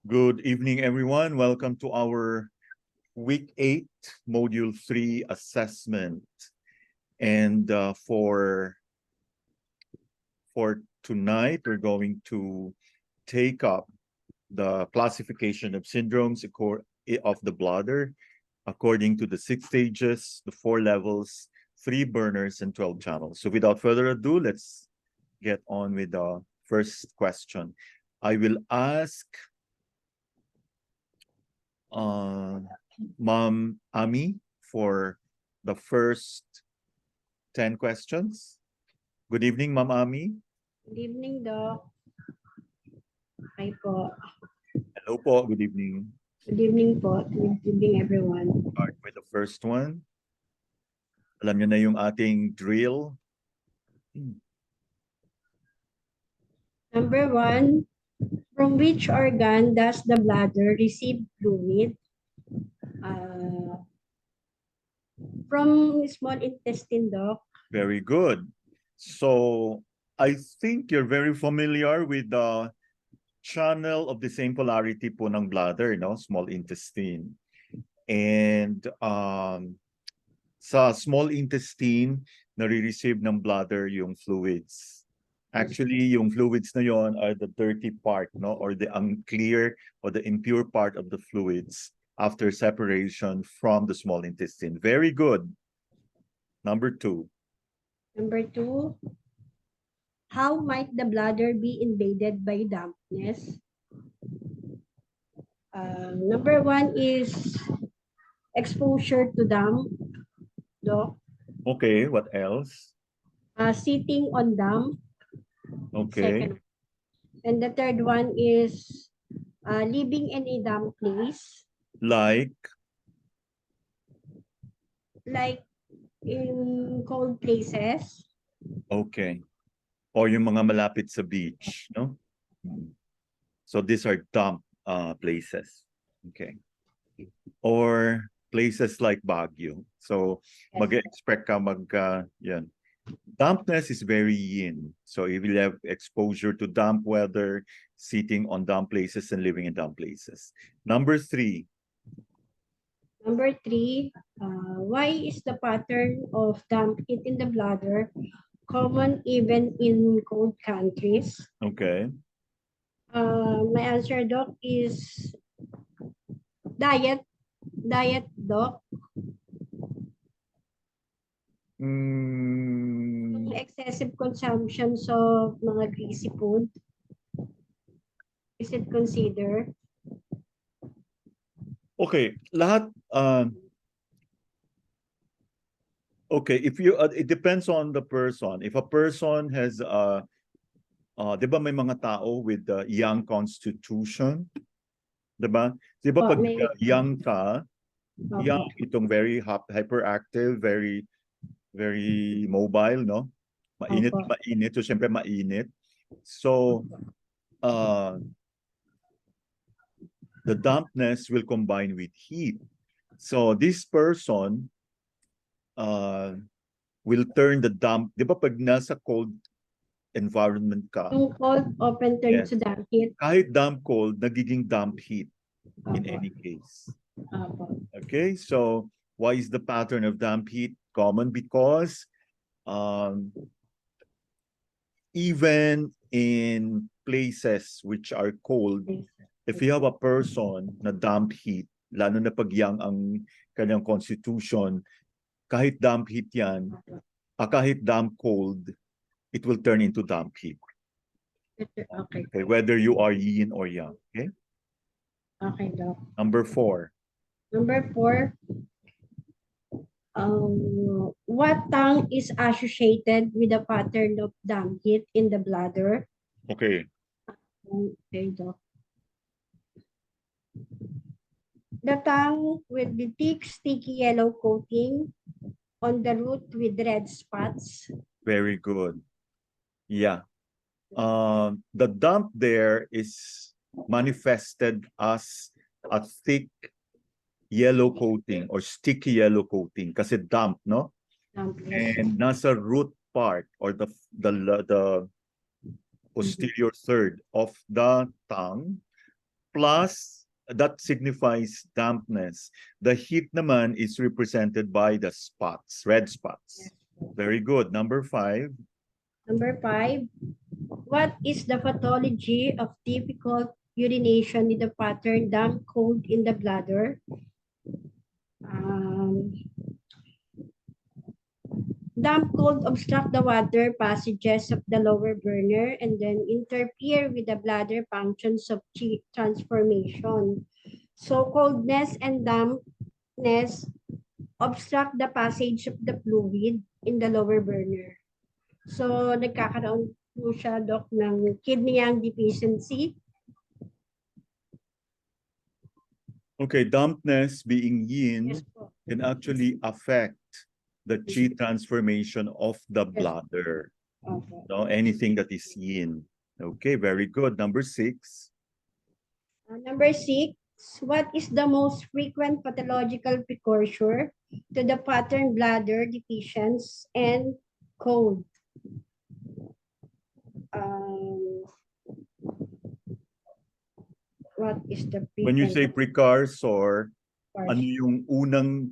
Good evening, everyone. Welcome to our Week 8, Module 3 assessment. And for tonight, we're going to take up the classification of syndromes of the bladder according to the 6 stages, the 4 levels, 3 burners, and 12 channels. So without further ado, let's get on with the first question. I will ask Ma'am Ami for the first 10 questions. Good evening, Ma'am Ami. Good evening, Doc. Hi po. Hello po, good evening. Good evening po. Good evening, everyone. Start with the first one. Alam niyo na yung ating drill. Number 1, from which organ does the bladder receive fluid? From small intestine, Doc. Very good. So I think you're very familiar with the channel of the same polarity po ng bladder, no? Small intestine. And sa small intestine, nare-receive ng bladder yung fluids. Actually, yung fluids na yon are the dirty part, no? Or the unclear or the impure part of the fluids after separation from the small intestine. Very good. Number 2. Number 2, how might the bladder be invaded by dampness? Number 1 is exposure to damp, Doc. Okay, what else? Sitting on damp. Okay. Second. And the third one is living in a damp place. Like In cold places. okay. Or yung mga malapit sa beach, no? So these are damp places. Okay. Or places like Baguio. So Yes. mag-expect ka yan. Dampness is very yin. So if you have exposure to damp weather, sitting on damp places and living in damp places. Number 3. Number 3, why is the pattern of damp heat in the bladder common even in cold countries? Okay. My answer, Doc, is diet. Diet, Doc. Yung excessive consumption of mga greasy food. Is it considered? Okay, lahat okay, if you it depends on the person. If a person has 'di ba may mga tao with young constitution? 'Di ba? 'Di ba pag young ka, young itong very hyperactive, very mobile, no? Mainit, mainit. So syempre mainit. So the dampness will combine with heat. So this person will turn the damp, di ba pag nasa cold environment ka? Yung cold open turn to damp heat. Kahit damp cold, nagiging damp heat in any case. Okay, so why is the pattern of damp heat common? Because even in places which are cold, if you have a person na damp heat, lalo na pag young ang kanyang constitution, kahit damp heat yan, kahit damp cold, it will turn into damp heat. Okay, whether you are yin or yang. Okay? Okay, Doc. Number 4. Number 4, what tongue is associated with the pattern of damp heat in the bladder? Okay. Okay, Doc. The tongue with the thick, sticky yellow coating on the root with red spots. Very good. Yeah. The damp there is manifested as a thick yellow coating or sticky yellow coating kasi damp, no? Damp, And nasa root part or the posterior third of the tongue, plus that signifies dampness. The heat naman is represented by the spots, red spots. Very good. Number 5. Number 5, what is the pathology of difficult urination with the pattern damp cold in the bladder? Damp cold obstruct the water passages of the lower burner and then interfere with the bladder functions of chi transformation. So coldness and dampness obstruct the passage of the fluid in the lower burner. So nagkakaroon po siya, Doc, ng kidney yang deficiency. Okay, dampness being yin Yes po. can actually affect the chi transformation of the bladder. Okay. No, anything that is yin. Okay, very good. Number 6. Number 6, what is the most frequent pathological precursor to the pattern bladder deficiency and cold? What is the When you say precursor, ano yung unang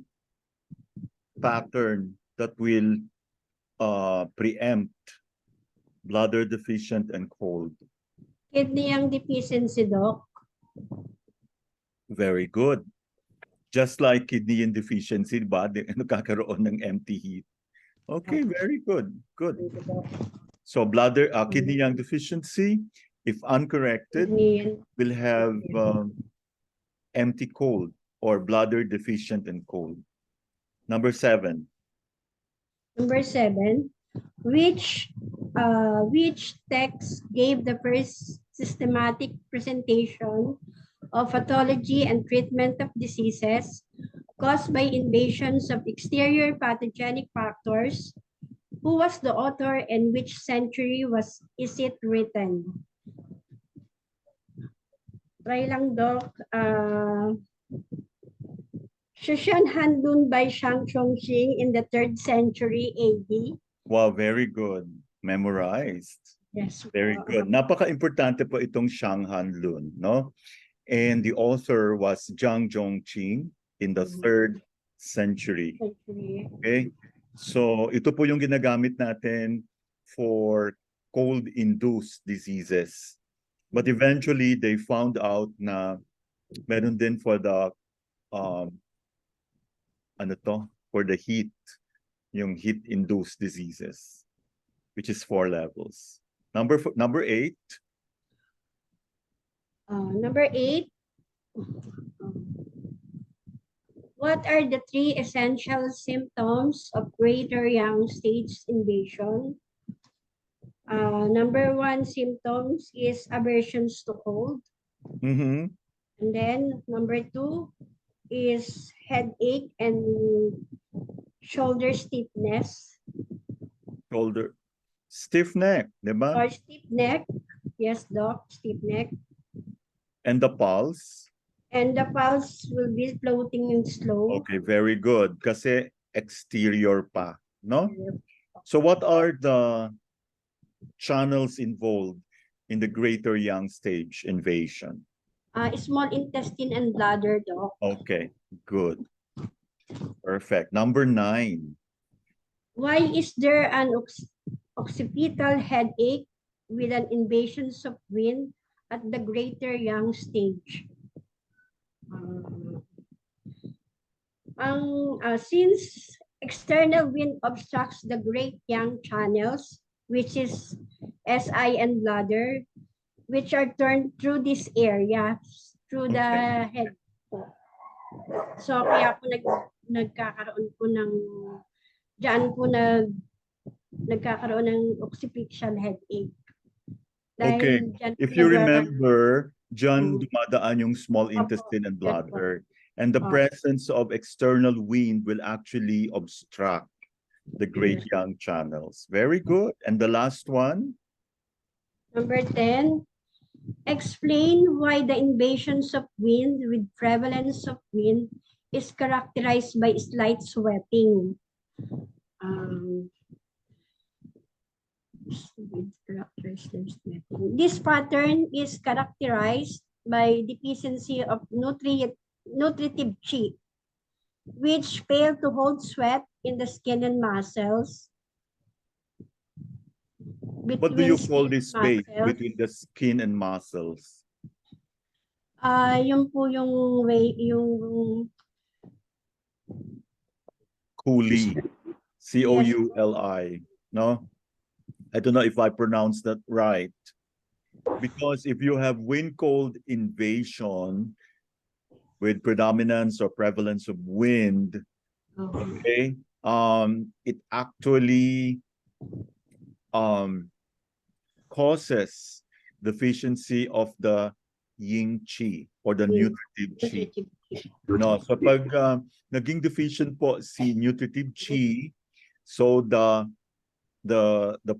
pattern that will preempt bladder deficient and cold? Kidney yang deficiency, Doc. Very good. Just like kidney yin deficiency, ba? Nagkakaroon ng empty heat. Okay, very good. Good. So bladder, kidney yang deficiency, if uncorrected, will have empty cold or bladder deficient and cold. Number 7. Number 7, which text gave the first systematic presentation of pathology and treatment of diseases caused by invasions of exterior pathogenic factors? Who was the author and which century is it written? Try lang, Doc. Shushan Handun by Zhang Zhongjing in the 3rd century AD. Wow, very good. Memorized. Yes. Very good. Napaka-importante po itong Shang Hanlun, no? And the author was Zhang Zhongjing in the 3rd century. Okay? So, ito po yung ginagamit natin for cold-induced diseases. But eventually, they found out na meron din for the for the heat, yung heat-induced diseases, which is 4 levels. Number 8. Number 8. What are the 3 essential symptoms of greater yang stage invasion? Number 1 symptoms is aversions to cold. Mm-hmm. And then number 2 is headache and shoulder stiffness. Shoulder. Stiff neck, diba? Or stiff neck. Yes, Doc, stiff neck. And the pulse? And the pulse will be floating and slow. Okay, very good. Kasi exterior pa, no? So what are the channels involved in the greater yang stage invasion? Small intestine and bladder, Doc. Okay, good. Perfect. Number 9. Why is there an occipital headache with an invasion of wind at the greater yang stage? Since external wind obstructs the great yang channels, which is SI and bladder, which are turned through this area, through the head po. So, kaya po nagkakaroon po ng, dyan po nagkakaroon ng occipital headache. Okay, if you remember, dyan dumadaan yung small intestine and bladder. And the presence of external wind will actually obstruct the great yang channels. Very good. And the last one? Number 10. Explain why the invasions of wind with prevalence of wind is characterized by slight sweating. This pattern is characterized by deficiency of nutritive qi, which fail to hold sweat in the skin and muscles. What do you call Skin this and space muscles. between the skin and muscles? Yung po yung way, yung Couli. yes. C-O-U-L-I. No? I don't know if I pronounced that right. Because if you have wind-cold invasion with predominance or prevalence of wind, okay, it actually causes deficiency of the yin qi or the nutritive qi. No, so pag naging deficient po si nutritive qi, so the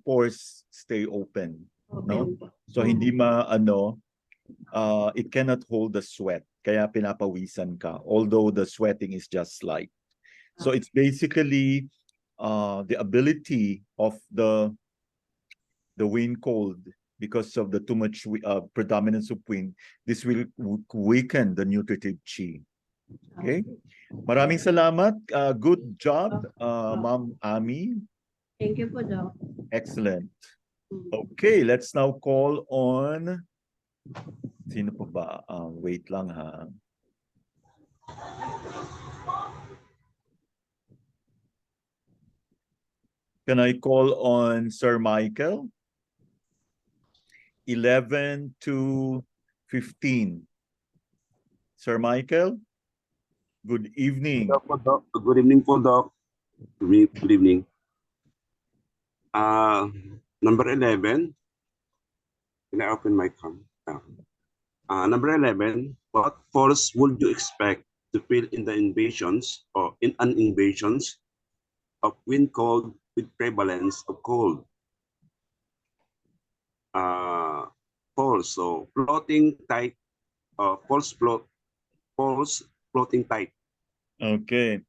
pores stay open, no? So hindi it cannot hold the sweat, kaya pinapawisan ka, although the sweating is just slight. So it's basically the ability of the wind cold because of the too much predominance of wind. This will weaken the nutritive qi. Okay? Maraming salamat. Good job, Ma'am Ami. Thank you po, Doc. Excellent. Okay, let's now call on... Sino po ba? Wait lang ha. Can I call on Sir Michael? 11 to 15. Sir Michael, good evening. Good evening po, Doc. Good evening. Number 11. Can I open my cam? Number 11. What force would you expect to feel in the invasions or in an invasions of wind cold with prevalence of cold? Force, so floating tight, force floating tight. Okay.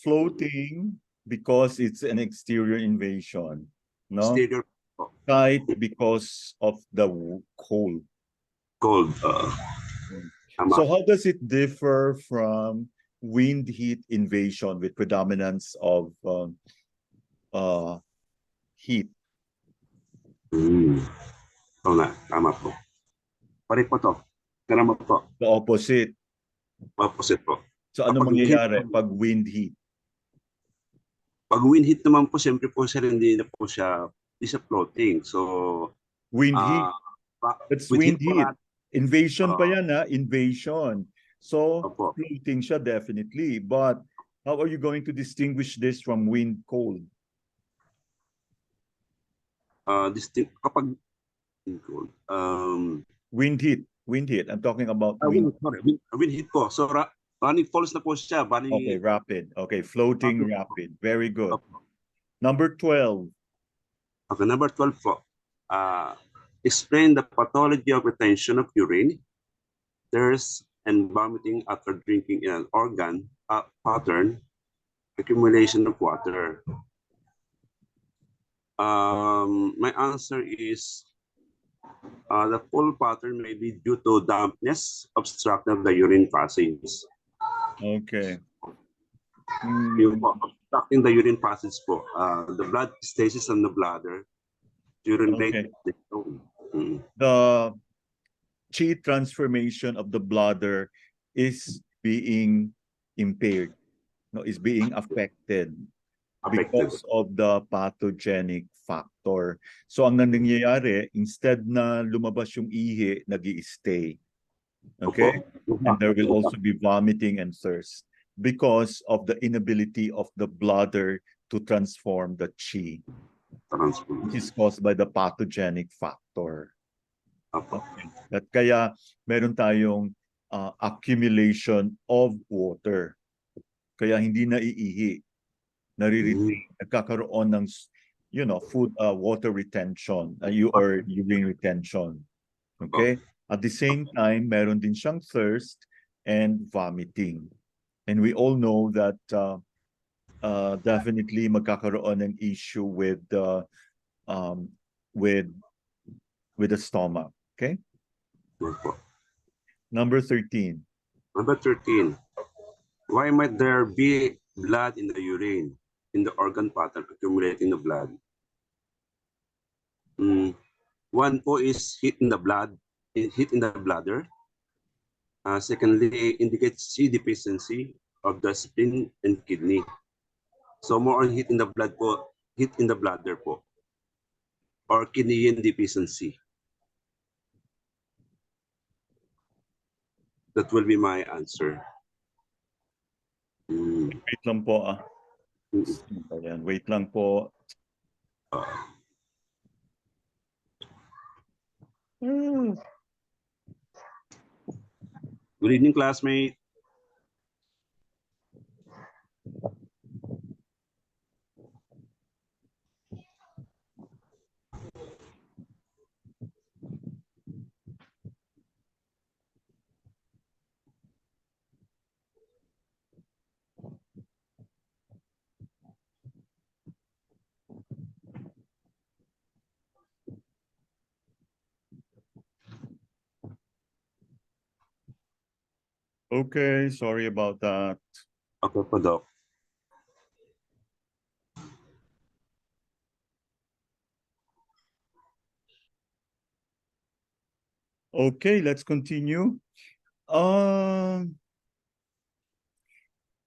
Floating because it's an exterior invasion. No? Exterior. Tight because of the cold. Cold. So how does it differ from wind heat invasion with predominance of heat? Oo nga, tama po. Pare po to. Tama po. The opposite. Opposite po. So ano Kapag mangyayari pag wind heat? Pag wind heat naman po, siyempre po sir, hindi na po siya, floating. So, wind heat. It's wind heat. Invasion pa yan ha? Invasion. So, floating siya definitely. But how are you going to distinguish this from wind cold? Kapag wind heat. Wind heat. I'm talking about wind heat po. So, running falls na po siya. Okay, rapid. Okay, floating rapid. Very good. Number 12. Okay, number 12 po. Explain the pathology of retention of urine, thirst, and vomiting after drinking in an organ pattern, accumulation of water. My answer is the full pattern may be due to dampness, obstruction of the urine passage. Okay. Obstructing the urine passage po. The blood stasis on the bladder, urinate. Okay. The qi transformation of the bladder is being impaired, is being affected because of the pathogenic factor. So ang nangyayari, instead na lumabas yung ihi, nag-i-stay. Okay? And there will also be vomiting and thirst because of the inability of the bladder to transform the qi, which is caused by the pathogenic factor. Okay. At kaya meron tayong accumulation of water. Kaya hindi na iihi. Nare-retain, nagkakaroon ng food water retention or urine retention. Okay? At the same time, meron din siyang thirst and vomiting. And we all know that definitely magkakaroon ng issue with the stomach. Okay? Number 13. Number 13. Why might there be blood in the urine, in the organ pattern accumulating the blood? One po is heat in the blood, heat in the bladder. Secondly, indicates C deficiency of the spleen and kidney. So more on heat in the blood po, heat in the bladder po, or kidney deficiency. That will be my answer. Wait lang po ah. Ayan, wait lang po. Good evening, classmate. Okay, sorry about that. Okay po, Doc. Okay, let's continue.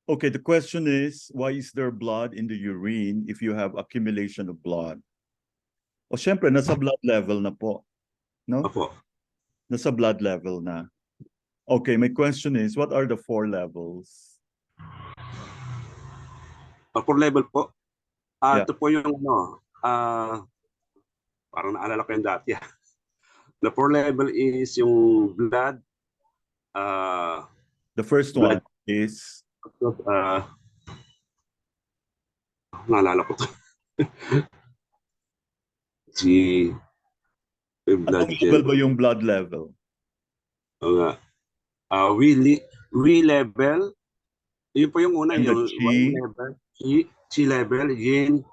Okay, the question is, why is there blood in the urine if you have accumulation of blood? O syempre, nasa blood level na po. No? Opo. Nasa blood level na. Okay, my question is, what are the 4 levels? Upper level po. Yeah. Ito po yung parang naalala ko yung dati. The 4 level is yung blood. The first Blood. one is naalala ko to. Blood anong level ba yung blood level? We level. Yun po yung una, And the yung Qi. level, Qi level, Yin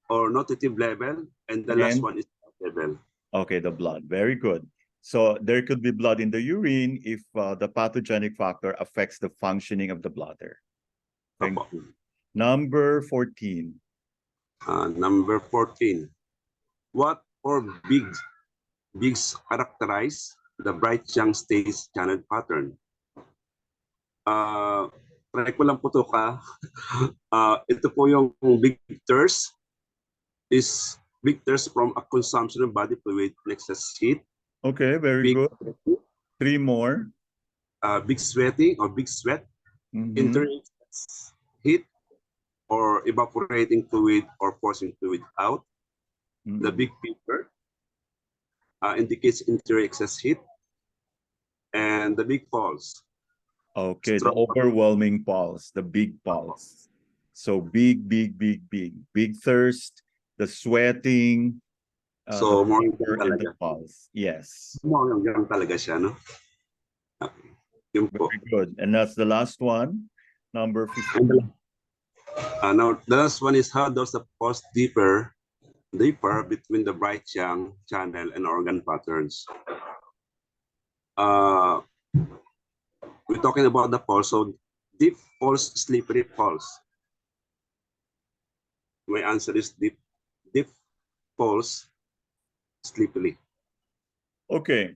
or notative level, and the last one is level. Okay, the blood. Very good. So there could be blood in the urine if the pathogenic factor affects the functioning of the bladder. Thank Opo. you. Number 14. Number 14. What or bigs characterize the bright young stage channel pattern? Try ko lang po ito ka. Ito po yung big thirst is big thirst from a consumption of body fluid and excess heat. Okay, very good. 3 more. Big sweating or big sweat, excess heat or evaporating fluid or forcing fluid out. The big fever indicates interior excess heat. And the big pulse. Okay, the overwhelming pulse, the big pulse. So big, big, big, big. Big thirst, the sweating, So the more fever, and the pulse. Yes. More young talaga siya, no? Yun po. Very good. And that's the last one, number 15. Now, the last one is, how does the pulse differ between the bright young channel and organ patterns? We're talking about the pulse. So deep pulse, slippery pulse. My answer is deep pulse, slippery. Okay.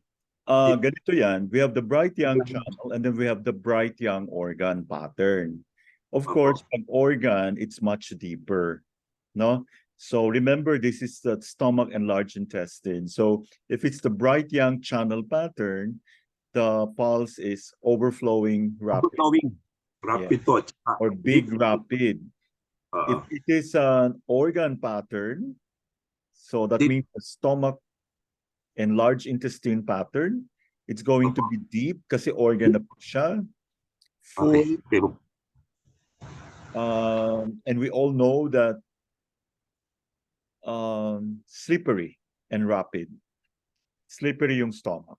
Ganito yan. We have the bright young channel and then we have the bright young organ pattern. Of course, pag organ, it's much deeper. No? So remember, this is the stomach and large intestine. So if it's the bright young channel pattern, the pulse is overflowing rapid. Overflowing rapid po. Or big rapid. If it is an organ pattern, so that means the stomach and large intestine pattern, it's going to be deep kasi organ na po siya. Full. Okay. And we all know that slippery and rapid. Slippery yung stomach.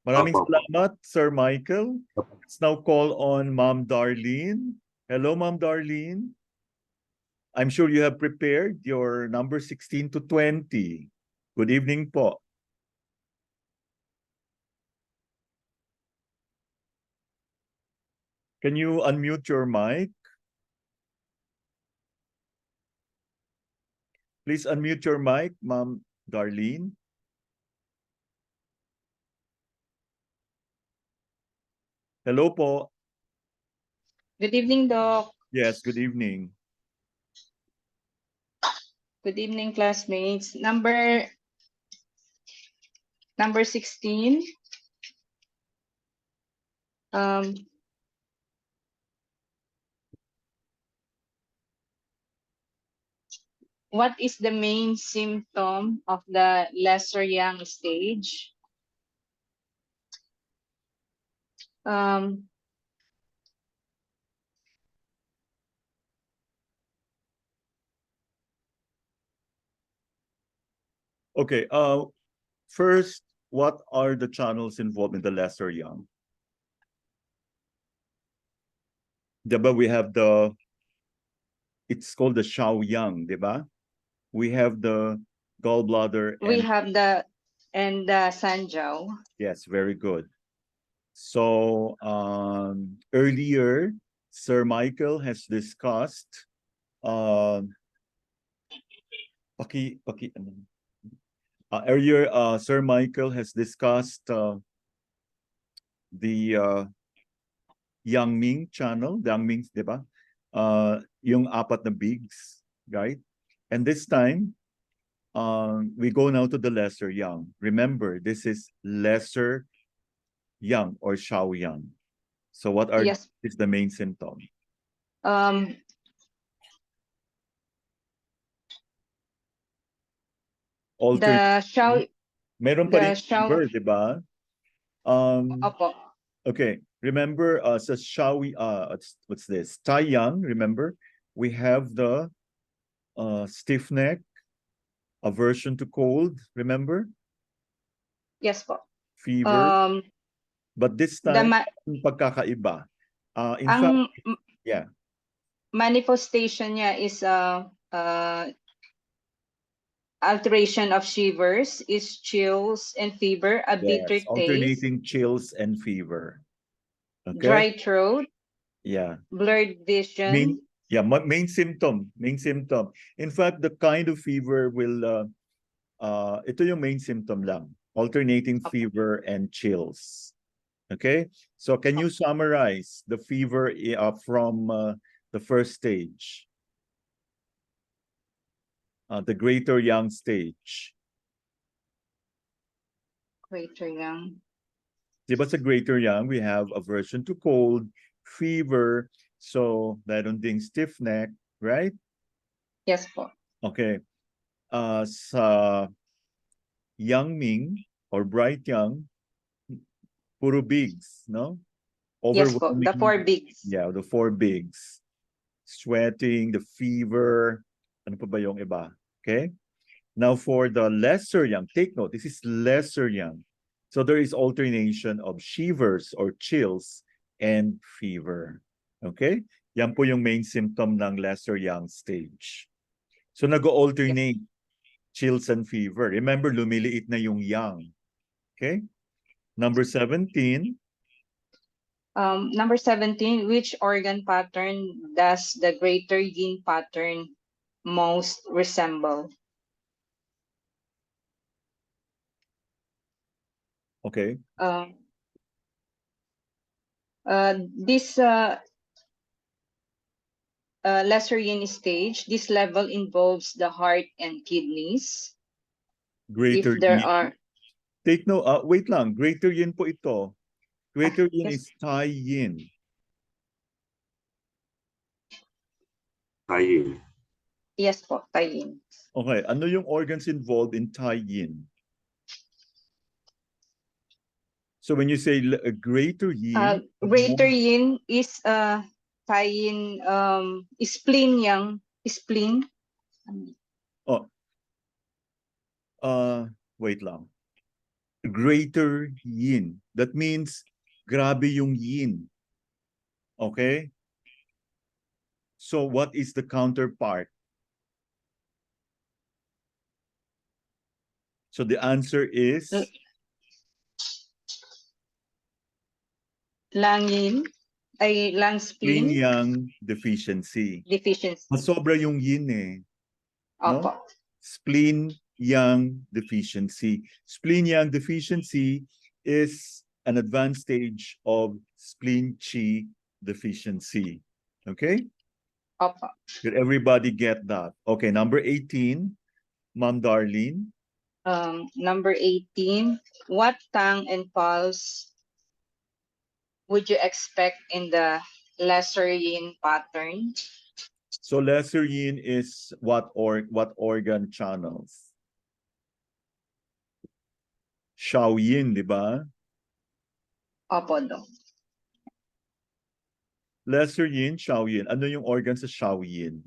Maraming salamat, Sir Michael. Let's now call on Ma'am Darlene. Hello, Ma'am Darlene. I'm sure you have prepared your number 16 to 20. Good evening po. Can you unmute your mic? Please unmute your mic, Ma'am Darlene. Hello po. Good evening, Doc. Yes, good evening. Good evening, classmates. Number 16. What is the main symptom of the lesser yang stage? Okay, first, what are the channels involved in the lesser yang? Diba, we have it's called the Shaoyang, diba? We have the gallbladder We and have the Sanjiao. yes, very good. So earlier, Sir Michael has discussed earlier, Sir Michael has discussed the Yangming channel, the Yangming, di ba? Yung apat na bigs, right? And this time, we go now to the lesser yang. Remember, this is lesser yang or Shaoyang. So what is the main symptom? Meron pa rin fever, di ba? Opo. Okay, remember sa Shaoyi, what's this? Taiyang, remember? We have the stiff neck, aversion to cold, remember? Yes po. Fever. But this time, pagkakaiba. In fact, yeah. Manifestation niya is alteration of shivers, is chills and fever, a bitter Yes, taste, alternating chills and fever. Okay. dry throat, yeah, blurred vision. main symptom. In fact, the kind of fever will, ito yung main symptom lang. Alternating fever and chills. Okay, so can you summarize the fever from the first stage? The greater yang stage. Greater yang. Diba sa greater yang, we have aversion to cold, fever, so meron ding stiff neck, right? Yes po. Okay. Sa Yangming or bright yang, puro bigs, no? Yes po, the four bigs. Yeah, the four bigs. Sweating, the fever, ano pa ba yung iba? Okay? Now for the lesser yang, take note, this is lesser yang. So there is alternation of shivers or chills and fever. Okay? Yan po yung main symptom ng lesser yang stage. So nag-alternate chills and fever. Remember, lumiliit na yung yang. Okay? Number 17. Number 17, which organ pattern does the greater yin pattern most resemble? Okay. This lesser yin stage, this level involves the heart and kidneys. Greater if there yin. are Take note, wait lang, greater yin po ito. Greater yin is Taiyin. Taiyin. Yes po, Taiyin. Okay, ano yung organs involved in Taiyin? So when you say greater yin, greater yin is Taiyin, spleen yang, spleen. Wait lang. Greater yin. That means grabe yung yin. Okay? So what is the counterpart? So the answer is Lang yin. ay lung spleen Yin-yang deficiency. deficiency. Masobra yung yin eh. No? Opo. Spleen-yang deficiency. Spleen-yang deficiency is an advanced stage of spleen-qi deficiency. Okay? Opo. Did everybody get that? Okay, number 18, Ma'am Darlene. Number 18, what tongue and pulse would you expect in the lesser yin pattern? So lesser yin is what organ channels? Shaoyin, di ba? Opo, Dok. Lesser yin, Shaoyin. Ano yung organ sa Shaoyin?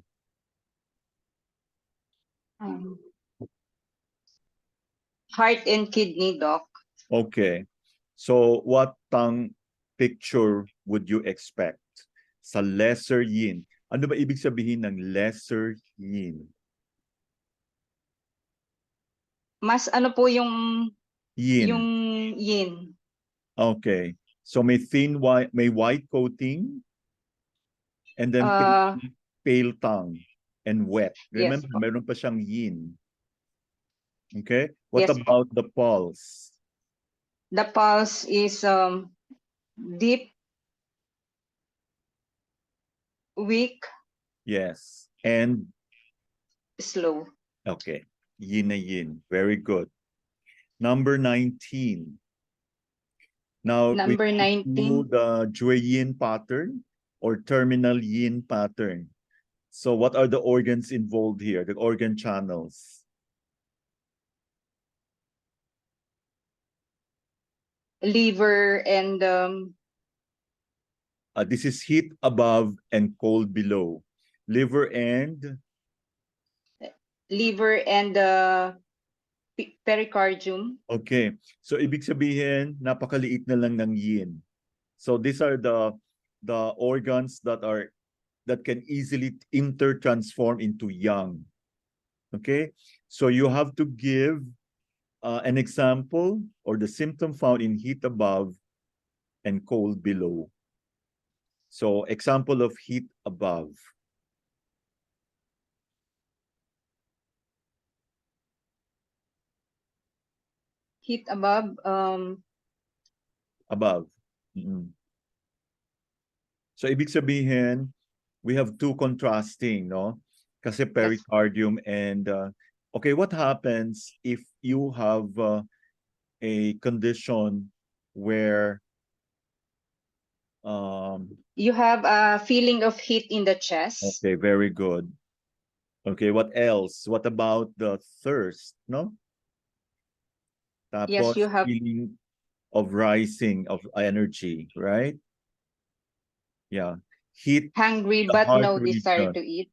Heart and kidney, Doc. Okay. So what tongue picture would you expect sa lesser yin? Ano ba ibig sabihin ng lesser yin? Mas ano po yung Yin. yin? Okay. So may white coating and then pale tongue and wet. Yes Remember, po. meron pa siyang yin. Okay? What Yes po. about the pulse? The pulse is deep, weak, Yes. And slow. okay. Yin na yin. Very good. Number 19. Now, we Number do 19, the Jueyin pattern or terminal yin pattern. So what are the organs involved here? The organ channels. liver and This is heat above and cold below. Liver and pericardium. okay. So ibig sabihin, napakaliit na lang ng yin. So these are the organs that can easily intertransform into yang. Okay? So you have to give an example or the symptom found in heat above and cold below. So example of heat above. Heat above, Above. So ibig sabihin, we have two contrasting, no? Kasi pericardium and okay, what happens if you have a condition where you have a feeling of heat in the chest. okay, very good. Okay, what else? What about the thirst, no? Tapos Yes, you have feeling of rising of energy, right? Yeah. Heat, hungry the but heart no desire region. to eat.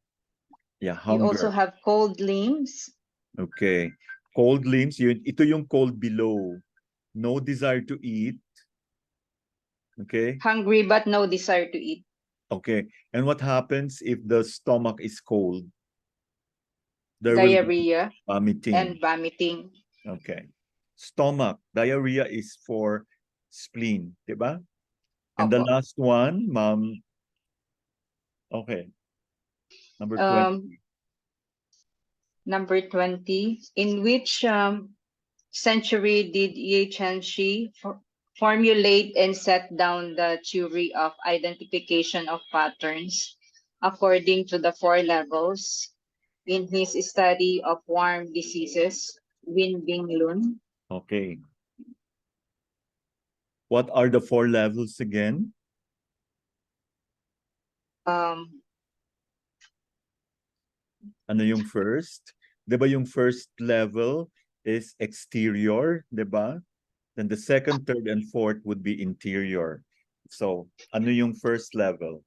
Yeah, You also hunger. have cold limbs. Okay. Cold limbs, ito yung cold below. No desire to eat. Okay. Hungry but no desire to eat. Okay. And what happens if the stomach is cold? There Diarrhea will be vomiting. and vomiting. Okay. Stomach. Diarrhea is for spleen, diba? And the Opo. last one, ma'am. Okay. Number 20. Number 20. In which century did Ye Chenshi formulate and set down the theory of identification of patterns according to the 4 levels in his study of warm diseases, Win Bing Lun? Okay. What are the 4 levels again? Ano yung first? Diba yung first level is exterior, diba? Then the second, third, and fourth would be interior. So, ano yung first level?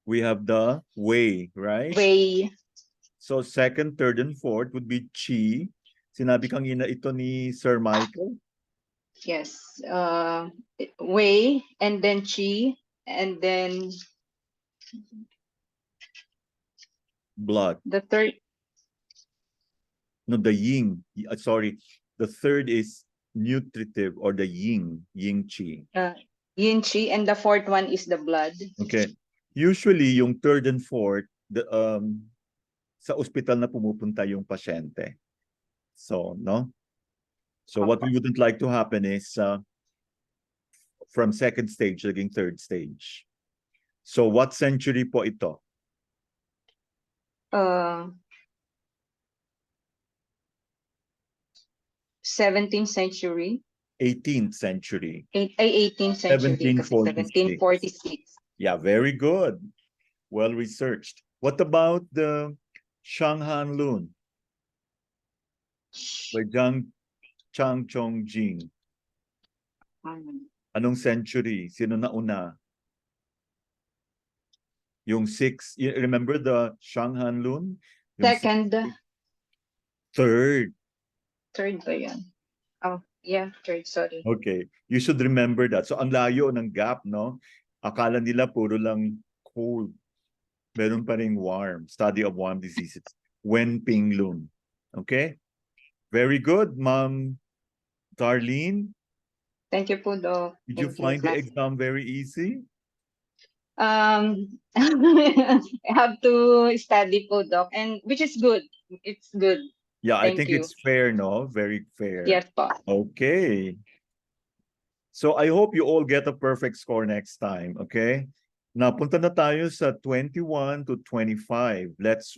We have the way, right? Way. So, second, third, and fourth would be chi. Sinabi kanina ito ni Sir Michael? Yes. Way, and then chi, and then Blood. the third. No, the yin. Sorry. The third is nutritive or the yin qi. Yin Qi, and the fourth one is the blood. Okay. Usually, yung third and fourth, sa ospital na pumupunta yung pasyente. So, no? So, what we wouldn't like to happen is from second stage, naging third stage. So, what century po ito? 17th century. 18th century. 18th century. 1746. 1746. Yeah, very good. Well researched. What about the Shanghan Lun by Zhang Zhongjing? Anong century? Sino na una? Yung remember the Shanghan Lun? Yung Second. Third. Third ba yan? Oh, yeah, third, sorry. Okay. You should remember that. So, ang layo ng gap, no? Akala nila puro lang cold. Meron pa ring warm. Study of warm diseases. Wen Ping Lun. Okay? Very good, Ma'am Darlene. Thank you po, Doc. Did you find the exam very easy? I have to study po, Doc, and which is good. It's good. Yeah, I Thank think you. it's fair, no? Very fair. Yes po. Okay. So I hope you all get a perfect score next time, okay? Now, punta na tayo sa 21 to 25. Let's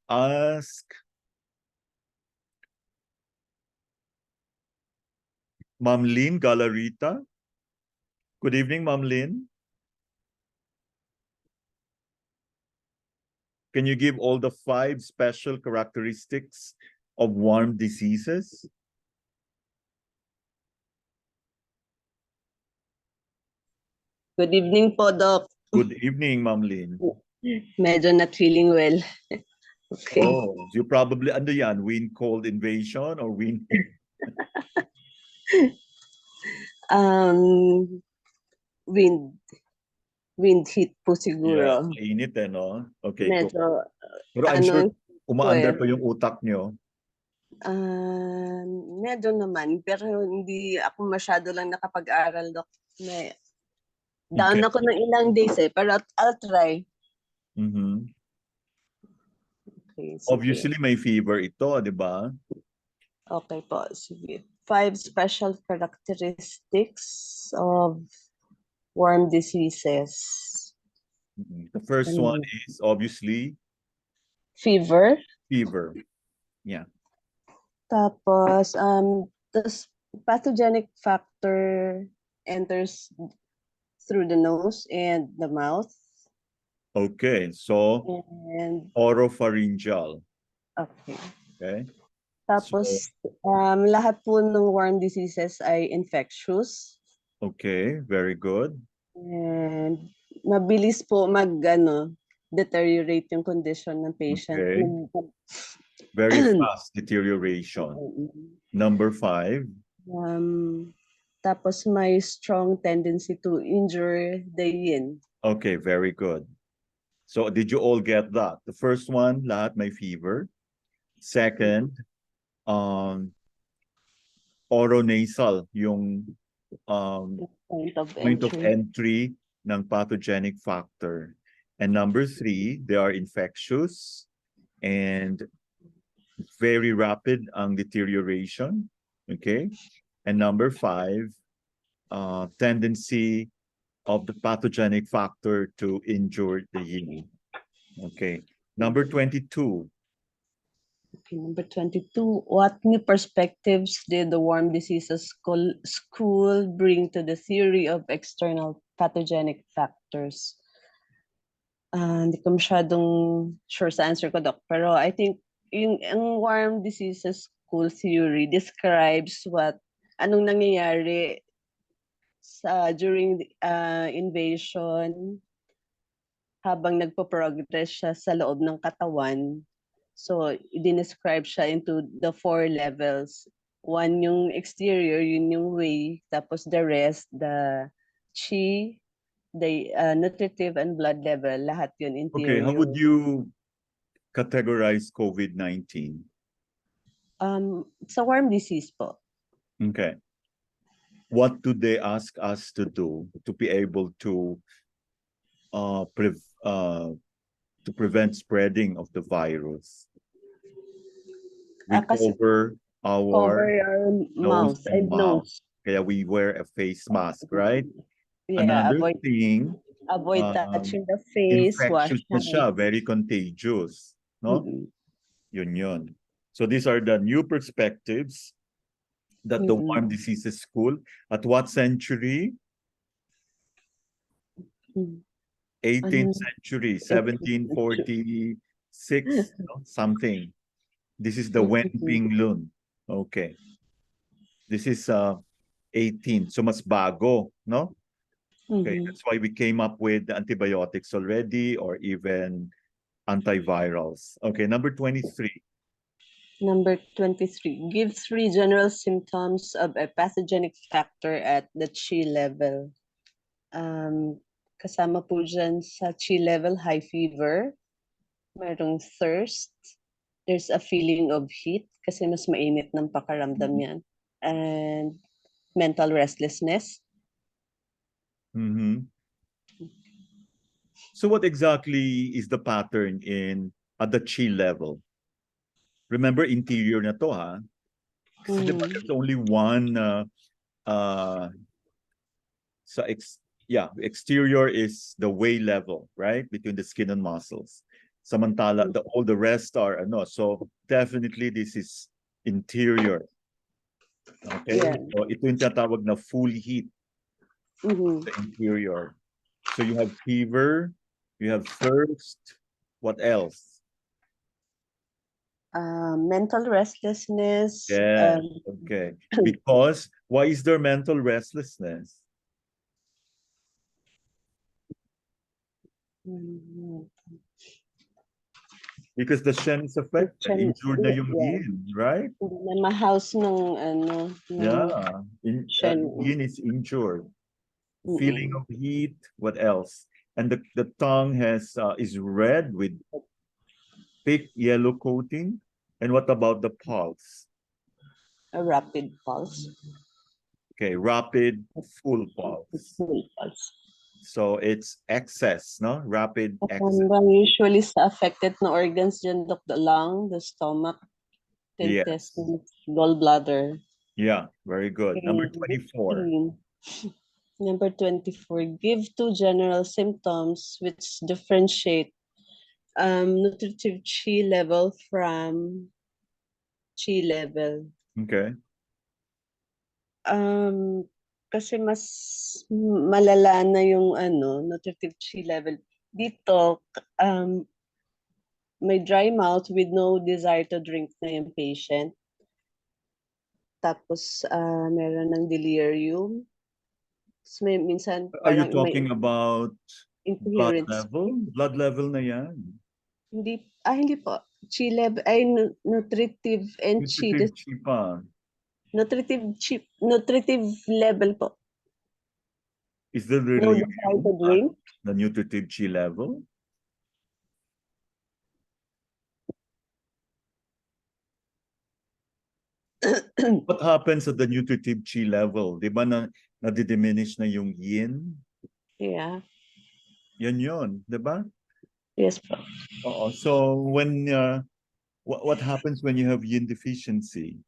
ask Ma'am Lynn Galarita. Good evening, Ma'am Lynn. Can you give all the 5 special characteristics of warm diseases? Good evening po, Doc. Good evening, Ma'am Lynn. Medyo not feeling well. Okay. Oh, you probably, ano yan, wind cold invasion or wind? Wind heat po Yeah, siguro. init no? Okay, go. Medyo, Pero I'm sure umaandar eh. pa yung utak nyo. medyo naman, pero hindi ako masyado lang nakapag-aral, Doc. Down Okay. ako ng ilang days pero I'll try. Mhm. Okay, sige. Obviously, may fever ito, di ba? Okay po, sige. 5 special characteristics of warm diseases. The first one is obviously Fever. fever. Yeah. Tapos, the pathogenic factor enters through the nose and the mouth. Okay, so And, oropharyngeal. okay. Okay. Tapos, lahat po ng warm diseases ay infectious. Okay, very good. And mabilis po deteriorate yung condition ng patient. Okay. Very fast deterioration. Number 5. Tapos may strong tendency to injure the yin. Okay, very good. So did you all get that? The first one, lahat may fever. Second, oronasal, yung point of entry ng pathogenic factor. And number 3, they are infectious and very rapid ang deterioration. Okay. And number 5, tendency of the pathogenic factor to injure the yin. Okay. Number 22. Okay, number 22. What new perspectives did the warm diseases school bring to the theory of external pathogenic factors? Hindi ko masyadong sure sa answer ko, Doc. Pero I think ang warm diseases school theory describes anong nangyayari during invasion habang nagpo-progress siya sa loob ng katawan. So, i-describe siya into the 4 levels. 1 yung exterior, yun yung way. Tapos the rest, the chi, the nutritive and blood level, lahat yun interior. Okay, how would you categorize COVID-19? It's a worm disease po. Okay. What do they ask us to do to be able to prevent spreading of the virus? We Kasi cover cover our your nose mouth and and mouth. nose. Kaya we wear a face mask, right? Yeah, Another thing, avoid touching the face, wash infectious na siya, hands. very contagious, no? Mm-mm. Yun. So these are the new perspectives that the worm diseases school. At what century? Mm. 18th Ano? century, 1746, no? Something. This is the Wen Ping Lun. Okay. This is 18. So mas bago, no? Okay, that's why we came up with antibiotics already or even antivirals. Okay, number 23. Number 23, give 3 general symptoms of a pathogenic factor at the chi level. Kasama po dyan sa chi level, high fever, merong thirst, there's a feeling of heat kasi mas mainit ng pakaramdam yan, and mental restlessness. Mm-hmm. So what exactly is the pattern at the chi level? Remember, interior na to, ha? Kasi diba, there's only one exterior is the way level, right? Between the skin and muscles. Samantala, all the rest are ano. So definitely this is interior. Okay? Yeah. So ito yung tinatawag na full heat, the interior. So you have fever, you have thirst, what else? Mental restlessness. Yeah, okay. Because why is there mental restlessness? Because the Shen is affected. Injured na yung yin, right? Hindi na ma-house ng ano. Yeah. Shen. Yin is injured. Feeling of heat, what else? And the tongue is red with thick yellow coating. And what about the pulse? A rapid pulse. Okay, rapid, full pulse. Full pulse. So it's excess, no? Rapid excess. Usually sa affected na organs dyan, the lung, the stomach, the Yes. intestines, gallbladder. Yeah, very good. Number 24. Number 24, give 2 general symptoms which differentiate nutritive chi level from chi level. Okay. Kasi mas malala na yung nutritive chi level. Dito, may dry mouth with no desire to drink na yung patient. Tapos, meron ng delirium. So, minsan, Are you parang talking about blood incoherence. level? Blood level na yan. Hindi po. Chi level, nutritive and chi. Nutritive chi pa. Nutritive level po. Is there No really desire to drink. the nutritive chi level? What happens at the nutritive chi level? Di ba na-diminish na yung yin? Yeah. Yun, di ba? Yes po. So when what happens when you have yin deficiency?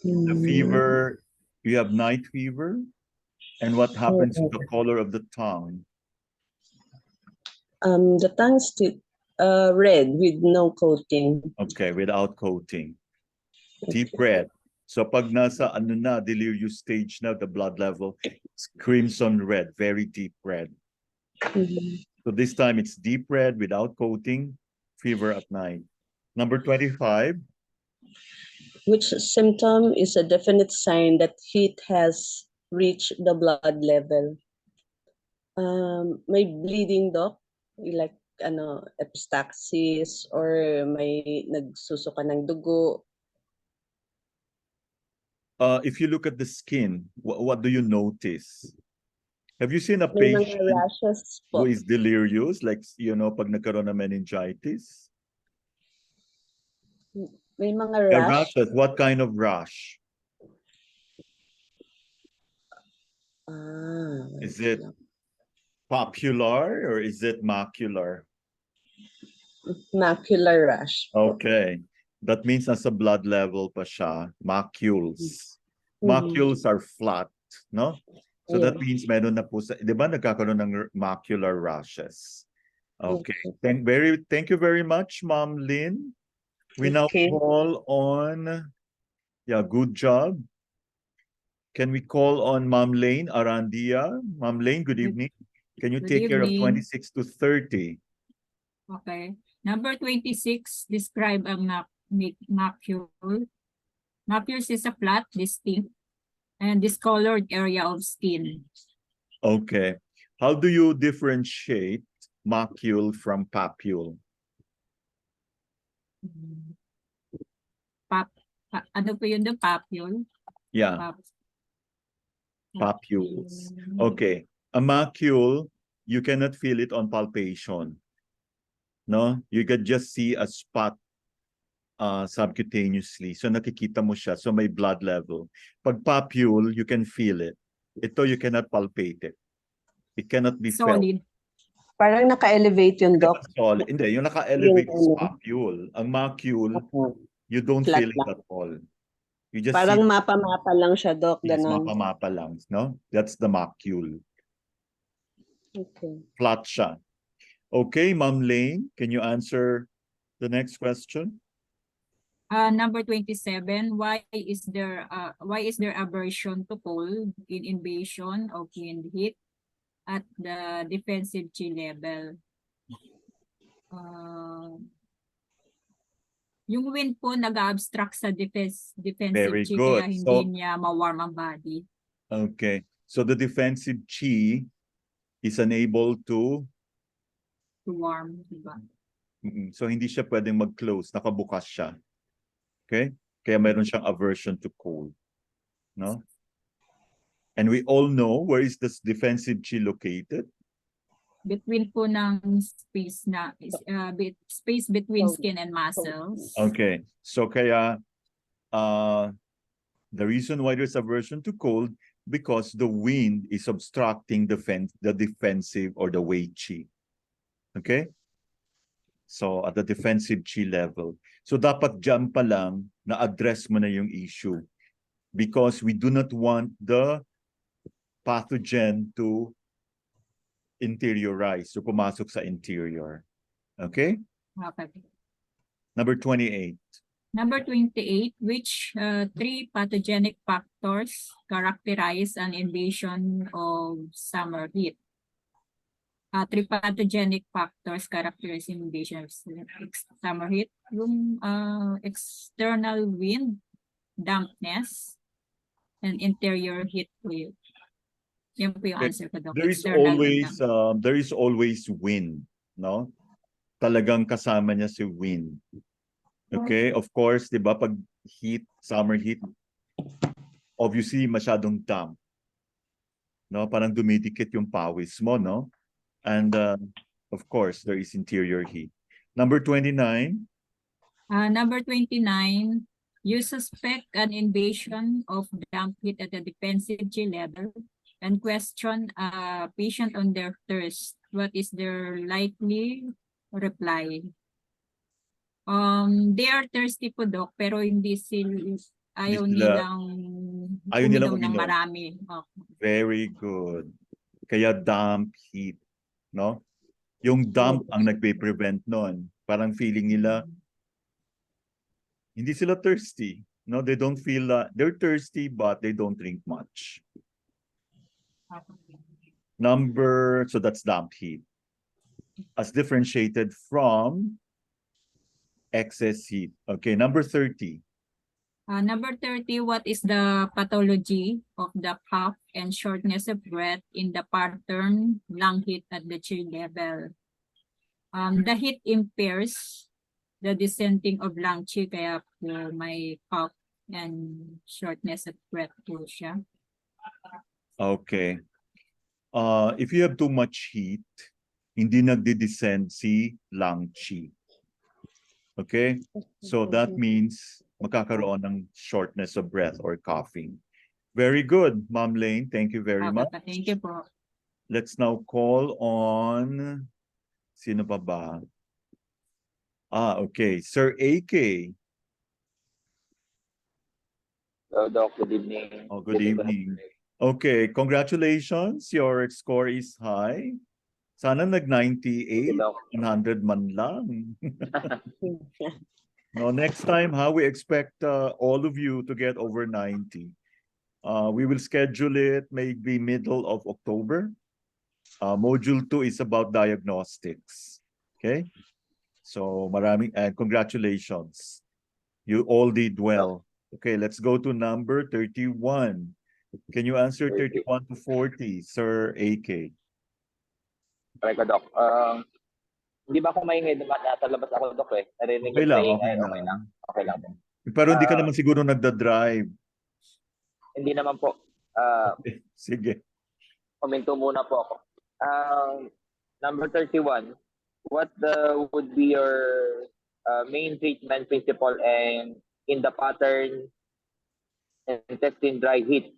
The fever, you have night fever, and what happens to the color of the tongue? The tongue still red with no coating. Okay, without coating. Deep red. So pag nasa delirious stage na, the blood level, it's crimson red, very deep red. So this time it's deep red without coating, fever at night. Number 25. Which symptom is a definite sign that heat has reached the blood level? May bleeding, doc, like epistaxis, or may nagsusuka ng dugo. If you look at the skin, what do you notice? Have you seen a May mga patient rashes who po. is delirious, like, pag nagkaroon ng meningitis? May mga Yeah, rash. rashes. What kind of rash? Is Wait it lang. papular or is it macular? Macular rash po. Okay. That means nasa blood level pa siya. Macules. Mhm. Macules are flat, no? So that Yeah. means meron na po sa, di ba nagkakaroon ng macular rashes? Okay. Okay. Thank you very much, Ma'am Lynn. We now Okay. call on, yeah, good job. Can we call on Ma'am Lane Arandia? Ma'am Lane, good evening. Can you Good take care of evening. 26 to 30? Okay. Number 26, describe a macule. Macules is a flat, distinct, and discolored area of skin. Okay. How do you differentiate macule from papule? Ano po yun, the papule? Yeah, Pap- papules. Okay. A macule, you cannot feel it on palpation. No? You can just see a spot subcutaneously. So nakikita mo siya. So may blood level. Pag papule, you can feel it. Ito, you cannot palpate it. It cannot be felt. Solid. Parang naka-elevate yung doc. Solid. Hindi, yung naka-elevate is Yung ano. papule. Ang macule, Opo. you don't Flat feel it lang. at all. You just Parang see mapa-mapa lang siya, doc. it's Ganon. mapa-mapa lang, no? That's the macule. Okay. Flat siya. Okay, Ma'am Lane, can you answer the next question? Number 27, why is there aversion to cold in invasion of wind heat at the defensive chi level? Yung wind po nag-abstract sa defensive Very chi good. kaya hindi So, niya ma-warm ang body. okay. So the defensive chi is unable to, To warm, diba? so hindi siya pwedeng mag-close, nakabukas siya. Okay? Kaya meron siyang aversion to cold. No? And we all know where is this defensive chi located? Between po ng space space between skin and muscles. Okay. So kaya the reason why there's aversion to cold because the wind is obstructing the defensive or the wei chi. Okay? So at the defensive chi level. So dapat dyan pa lang na-address mo na yung issue because we do not want the pathogen to interiorize, so pumasok sa interior. Okay? Okay. Number 28. Number 28, which three pathogenic factors characterize an invasion of summer heat? Three pathogenic factors characterize invasion of summer heat. Yung external wind, dampness, and interior heat wave. Yan po yung answer ko, Doc. There is External wind always wind, no? Talagang kasama niya si wind. Okay? Of course, 'di ba pag heat, summer heat, obviously masyadong damp. No? Parang dumidikit yung pawis mo, no? And of course, there is interior heat. Number 29. Number 29, you suspect an invasion of damp heat at the defensive chi level and question a patient on their thirst. What is their likely reply? They are thirsty po, Doc, pero ayaw nilang uminom ng marami. Very good. Kaya damp heat, no? Yung damp ang nagpe-prevent nun. Parang feeling nila, hindi sila thirsty. No, they don't feel, they're thirsty but they don't drink much. So that's damp heat. As differentiated from excess heat. Okay, number 30. Number 30, what is the pathology of the cough and shortness of breath in the pattern lung heat at the chi level? The heat impairs the descending of lung chi, kaya po may cough and shortness of breath po siya. Okay. If you have too much heat, hindi nagdi-descend si lung qi. Okay? So that means magkakaroon ng shortness of breath or coughing. Very good, Ma'am Lane. Thank you very much. Thank you po. Let's now call on... Sino pa ba? Okay. Sir AK. Hello, Doc. Good evening. Oh, good evening. Okay, congratulations. Your score is high. Sana Thank you, nag-98, Doc. 100 man lang. No, next time, we expect all of you to get over 90. We will schedule it maybe middle of October. Module 2 is about diagnostics. Okay? So, congratulations. You all did well. Okay, let's go to number 31. Can you answer 31 to 40, Sir AK? Okay ka, Doc. Hindi ba ako maingay? Nasa labas ako, Doc eh. Narinig Okay yung lang, paingay. okay Okay lang. lang. Okay lang. Pero hindi ka naman siguro nagda-drive. Hindi naman po. Sige. Komento muna po ako. Number 31. What would be your main treatment principle and in the pattern intestine dry heat?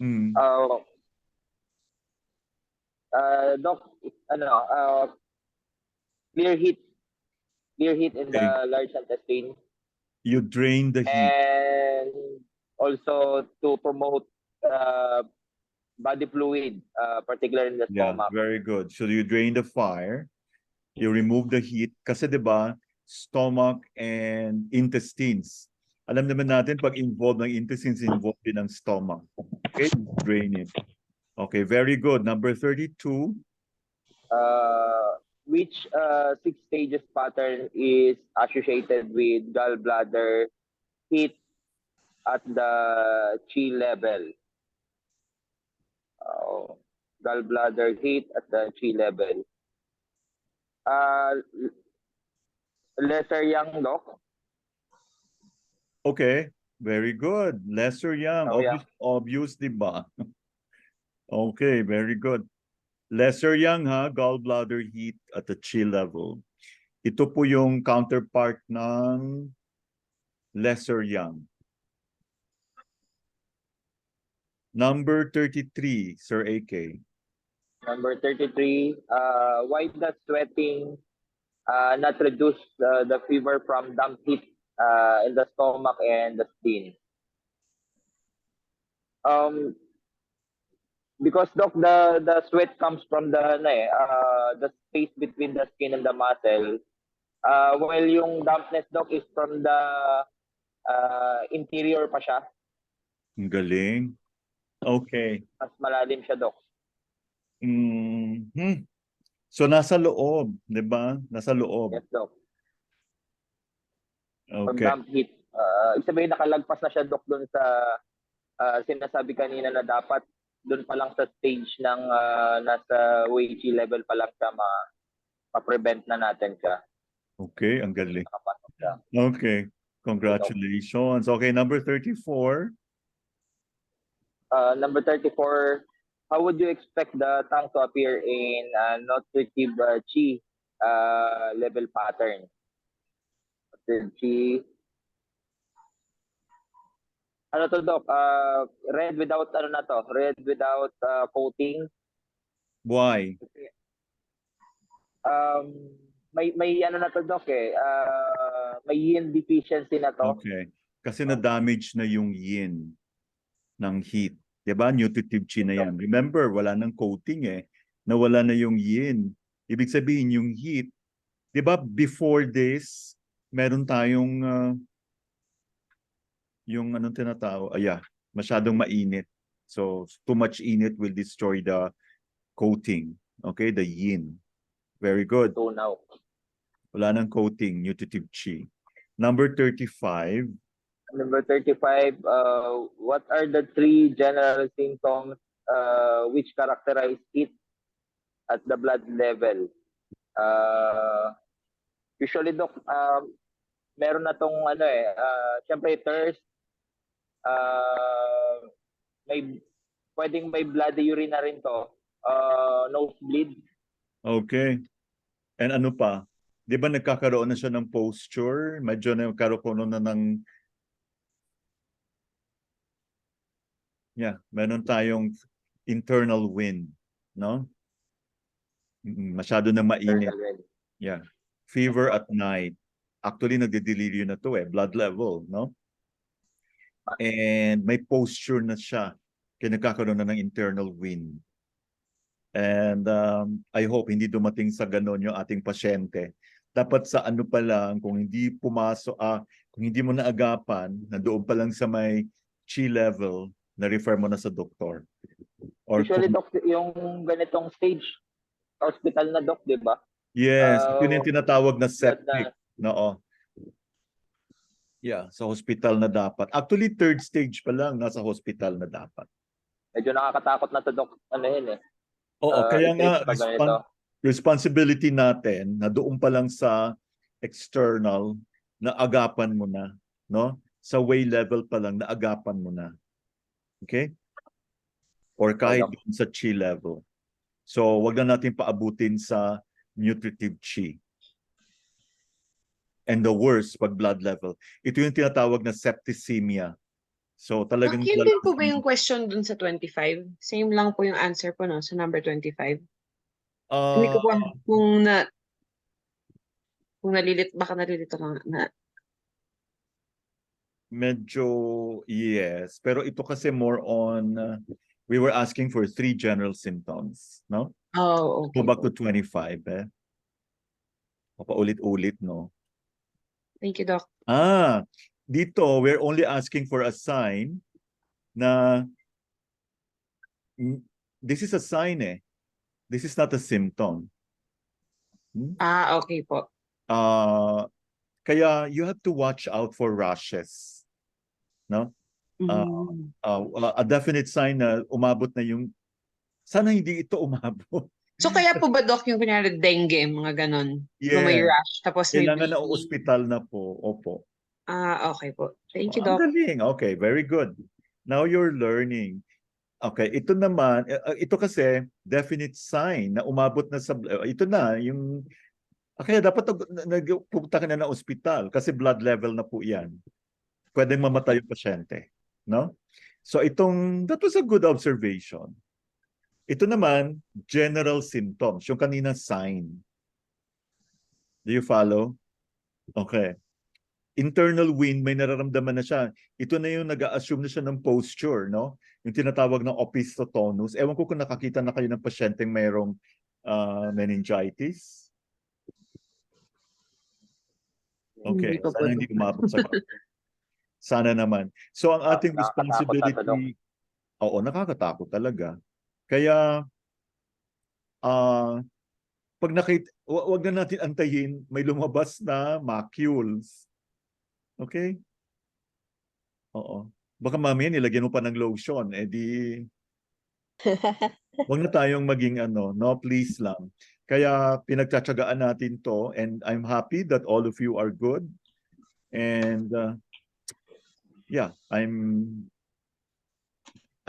Hmm. Doc, clear heat in Okay. the large intestine, You drain the heat. and also to promote body fluid, particularly in the Yeah, stomach. very good. So you drain the fire, you remove the heat. Kasi 'di ba, stomach and intestines. Alam naman natin pag involved ng intestines, involved din ang stomach. Okay, drain it. Okay, very good. Number 32. Which 6 stages pattern is associated with gallbladder heat at the chi level? Gallbladder heat at the chi level. Lesser yang, Doc? Okay, very good. Lesser yang. Shaoyang. Obvious, di ba? Okay, very good. Lesser yang gallbladder heat at the chi level. Ito po yung counterpart ng lesser yang. Number 33, Sir AK. Number 33, why does sweating not reduce the fever from damp heat in the stomach and the skin? Because, Doc, the sweat comes from the space between the skin and the muscle. While yung dampness, Doc, is from the interior pa siya. Ang galing. Okay. Mas malalim siya, Doc. So nasa loob, 'di ba? Nasa loob. Yes, Doc. From Okay. damp heat. Ibig sabihin, nakalagpas na siya, Doc, doon sa sinasabi kanina na dapat doon pa lang sa stage ng nasa Wei Qi level pa lang siya ma-prevent na natin siya. Okay, ang galing. Nakapasok siya. Okay. Congratulations. Okay, number 34. Number 34, how would you expect the tongue to appear in nutritive Qi level pattern? Nutritive Qi. Ano to, Doc? Red without red without coating. Why? May ano na to, Doc eh. May yin deficiency na to. Okay. Kasi na-damage na yung yin ng heat. 'Di ba? Nutritive chi na yan. Remember, wala nang coating eh. Nawala na yung yin. Ibig sabihin yung heat. 'Di ba before this, meron tayong yung anong tinatawag? Masyadong mainit. So, too much init will destroy the coating. Okay, the yin. Very good. So now, Wala nang coating, nutritive chi. Number 35. Number 35, what are the 3 general symptoms which characterize it at the blood level? Usually, Doc, meron na tong syempre thirst, pwedeng may bloody urine na rin to. nosebleed. Okay. And ano pa? Di ba nagkakaroon na siya ng posture? Medyo nagkaroon na ng... Yeah, meron tayong internal wind, no? Masyado na mainit. Internal wind. Yeah. Fever at night. Actually, nagde-delirium na to blood level, no? And may posture na siya. Kaya nagkakaroon na ng internal wind. And I hope hindi dumating sa ganon yung ating pasyente. Dapat sa ano pa lang, kung hindi pumasok, kung hindi mo naagapan, na doon pa lang sa may chi level, na-refer mo na sa doktor. Or Usually, kung, Doc, yung ganitong stage, hospital na, Doc, di ba? yes, yun yung tinatawag na Blood septic. na, Oo. Yeah, sa hospital na dapat. Actually, third stage pa lang, nasa hospital na dapat. medyo nakakatakot na to, Doc. Ano yun eh. Oo, kaya nga, I-treat pa ganito. responsibility natin na doon pa lang sa external na agapan mo na, no? Sa way level pa lang na agapan mo na. Okay? Or kahit Doc. doon sa chi level. So, wag na natin paabutin sa nutritive chi. And the worst, pag blood level. Ito yung tinatawag na septicemia. So, talagang... Yun din po ba yung question dun sa 25? Same lang po yung answer po, no? Sa number 25? Hindi ko po kung baka nalilito lang na. Medyo yes. Pero ito kasi more on, we were asking for 3 general symptoms, no? Oh, okay. Go back po. to 25, Papaulit-ulit, no? Thank you, Doc. Dito, we're only asking for a sign na this is a sign This is not a symptom. Okay po. Kaya you have to watch out for rashes. No? A definite sign na umabot na yung sana hindi ito umabot. So kaya po ba, Doc, yung kunyari dengue, mga ganon? Yeah. Yung may rash, tapos may Kailangan na bleeding? ospital na po. Opo. Okay po. Thank you, Ang Doc. galing. Okay, very good. Now you're learning. Okay, ito naman, ito kasi definite sign na umabot na sa, ito na, yung, kaya dapat nagpunta ka na ng ospital kasi blood level na po yan. Pwedeng mamatay yung pasyente. No? So that was a good observation. Ito naman, general symptoms, yung kanina sign. Do you follow? Okay. Internal wind, may nararamdaman na siya. Ito na yung nag-a-assume na siya ng posture, no? Yung tinatawag ng opisthotonus. Ewan ko kung nakakita na kayo ng pasyenteng mayroong meningitis. Okay, sana hindi umabot sa sana naman. So ang ating responsibility, nakakatakot talaga. Kaya pag wag na natin antayin may lumabas na macules. Okay? Oo. Baka mamaya nilagyan mo pa ng lotion, di wag na tayong maging no, please lang. Kaya pinagtatsagaan natin to and I'm happy that all of you are good. And yeah, I'm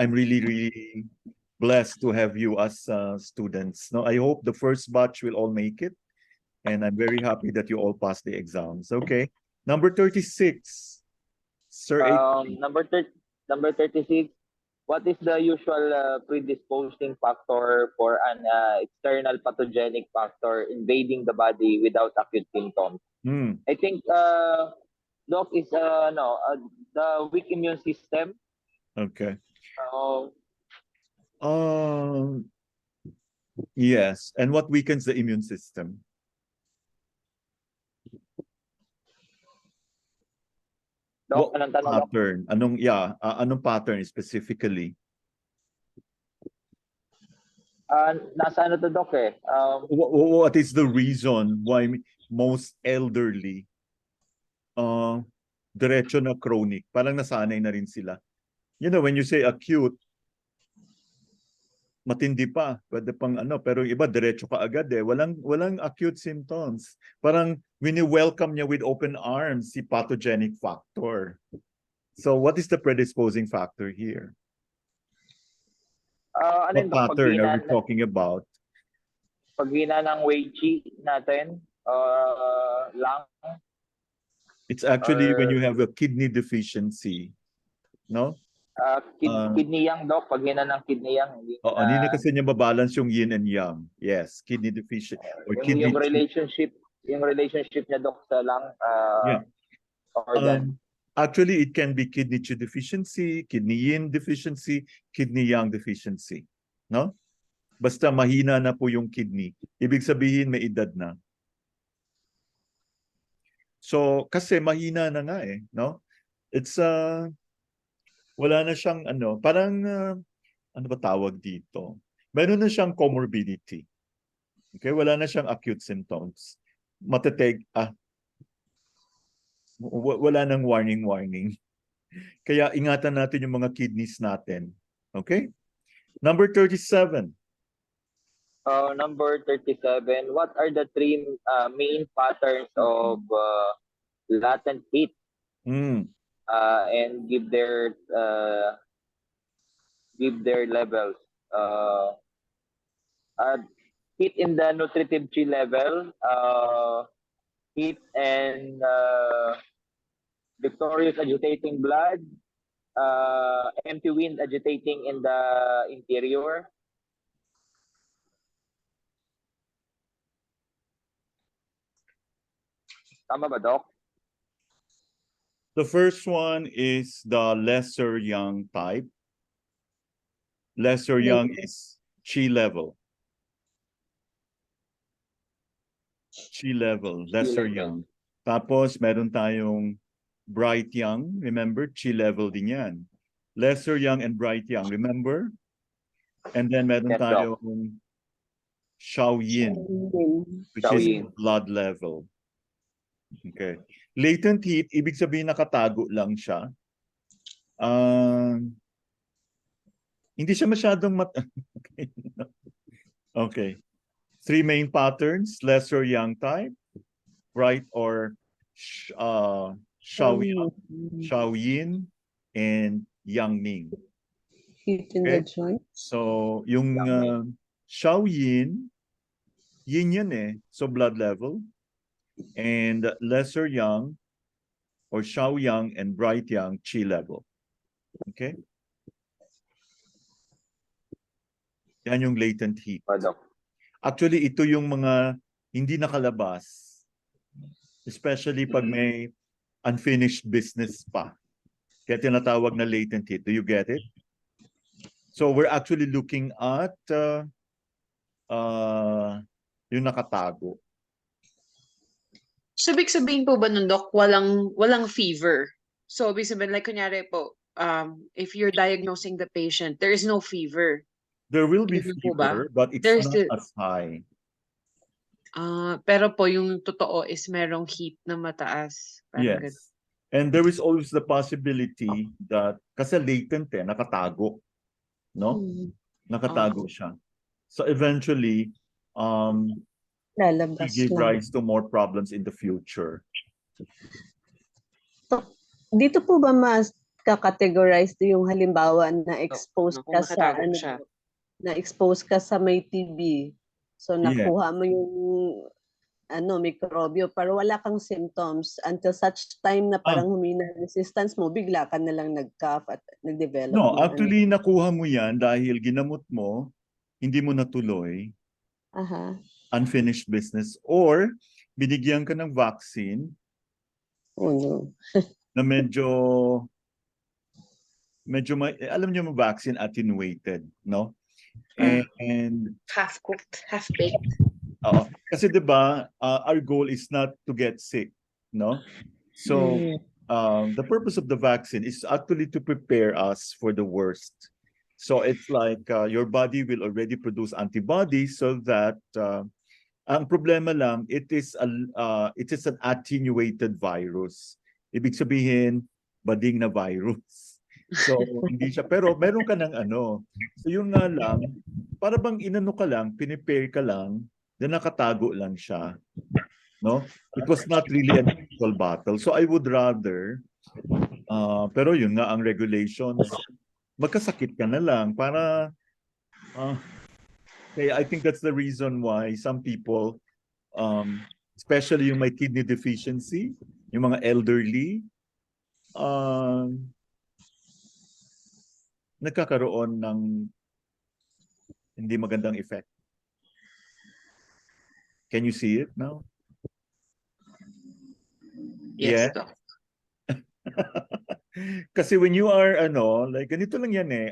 really blessed to have you as students. No, I hope the first batch will all make it. And I'm very happy that you all passed the exams. Okay. Number 36. Sir, number 36, what is the usual predisposing factor for an external pathogenic factor invading the body without acute symptoms? I think, Doc, is the weak immune system. Okay. Yes. And what weakens the immune system? Doc, anong tanong, Doc? Pattern? Anong pattern specifically? Nasa ano to, Doc What is the reason why most elderly diretso na chronic? Parang nasanay na rin sila. You know, when you say acute, matindi pa, pwede pang pero iba diretso ka agad walang acute symptoms. Parang wini-welcome niya with open arms si pathogenic factor. So what is the predisposing factor here? Ano What yun, Dok? pattern are we talking about? Paghina ng Weiqi natin, lang, It's actually when or you have a kidney deficiency, no? kidney yang, Dok. Paghina ng kidney yang. Hindi na kasi niya mabalance yung yin and yang. Yes, kidney deficient or kidney. Yung relationship niya, Dok, sa lang, Yeah. organ. Actually, it can be kidney Qi deficiency, kidney yin deficiency, kidney yang deficiency. No? Basta mahina na po yung kidney. Ibig sabihin may edad na. So, kasi mahina na nga eh, no? It's wala na siyang parang ano ba tawag dito? Meron na siyang comorbidity. Okay, wala na siyang acute symptoms. Wala nang warning. Kaya ingatan natin yung mga kidneys natin. Okay? Number 37. Number 37, what are the three main patterns of latent heat? And give their levels. Heat in the nutritive Qi level, heat and victorious agitating blood, empty wind agitating in the interior. Tama ba, Doc? The first one is the lesser yang type. Lesser yang is Qi level. Qi level, lesser yang. Tapos meron tayong bright yang. Remember, Qi level din yan. Lesser yang and bright yang, remember? And then meron tayong Shaoyin, which is blood level. Okay. Latent heat, ibig sabihin nakatago lang siya. Hindi siya masyadong okay. Okay. Three main patterns, lesser yang type, bright or Shaoyin, and Yangming. Heat in the joint. So, yung Shaoyin, yin yan eh. So, blood level. And lesser yang or Shaoyang and bright yang, Qi level. Okay? Yan yung latent heat. Actually, ito yung mga hindi nakalabas. Especially pag may unfinished business pa. Kaya tinatawag na latent heat. Do you get it? So we're actually looking at yung nakatago. So, ibig sabihin po ba nun, Doc, walang fever? So, ibig sabihin, like, kunyari po, if you're diagnosing the patient, there is no fever. There will be Ganun po ba? fever, but it's There's not as high. Pero po, yung totoo is merong heat na mataas. Parang ganun. Yes. And there is always the possibility that, kasi latent eh, nakatago. No? Nakatago siya. So eventually, lalabas give lang. rise to more problems in the future. Dito po ba mas kakategorize yung halimbawa na expose ka sa na-expose ka sa may TB. So nakuha mo yung mikrobyo pero wala kang symptoms until such time na parang humina resistance mo, bigla ka na lang nag-cough at nag-develop. No, actually nakuha mo yan dahil ginamot mo, hindi mo natuloy. Unfinished business or binigyan ka ng vaccine na medyo alam niyo mo vaccine attenuated, no? And half-cooked, half-baked. Kasi 'di ba, our goal is not to get sick, no? So the purpose of the vaccine is actually to prepare us for the worst. So it's like your body will already produce antibodies so that ang problema lang, it is an attenuated virus. Ibig sabihin, bading na virus. So, hindi siya. Pero meron ka ng So, yun nga lang, para bang inano ka lang, pinipare ka lang, then nakatago lang siya. No? It was not really an actual battle. So, I would rather, pero yun nga ang regulations, magkasakit ka na lang para Okay, I think that's the reason why some people, especially yung may kidney deficiency, yung mga elderly, nagkakaroon ng hindi magandang effect. Can you see it now? Yes, Yeah. Doc. Kasi when you are, like, ganito lang yan eh.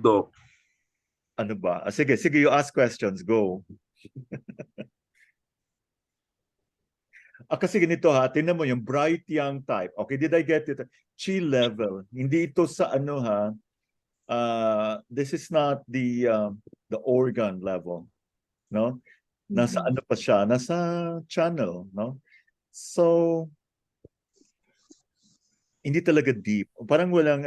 Doc. Ano ba? Sige, you ask questions. Go. Kasi ganito ha, tingnan mo yung bright young type. Okay, did I get it? Chi level. Hindi ito sa ano ha. This is not the organ level. No? Nasa ano pa siya? Nasa channel. No? So, hindi talaga deep. Parang walang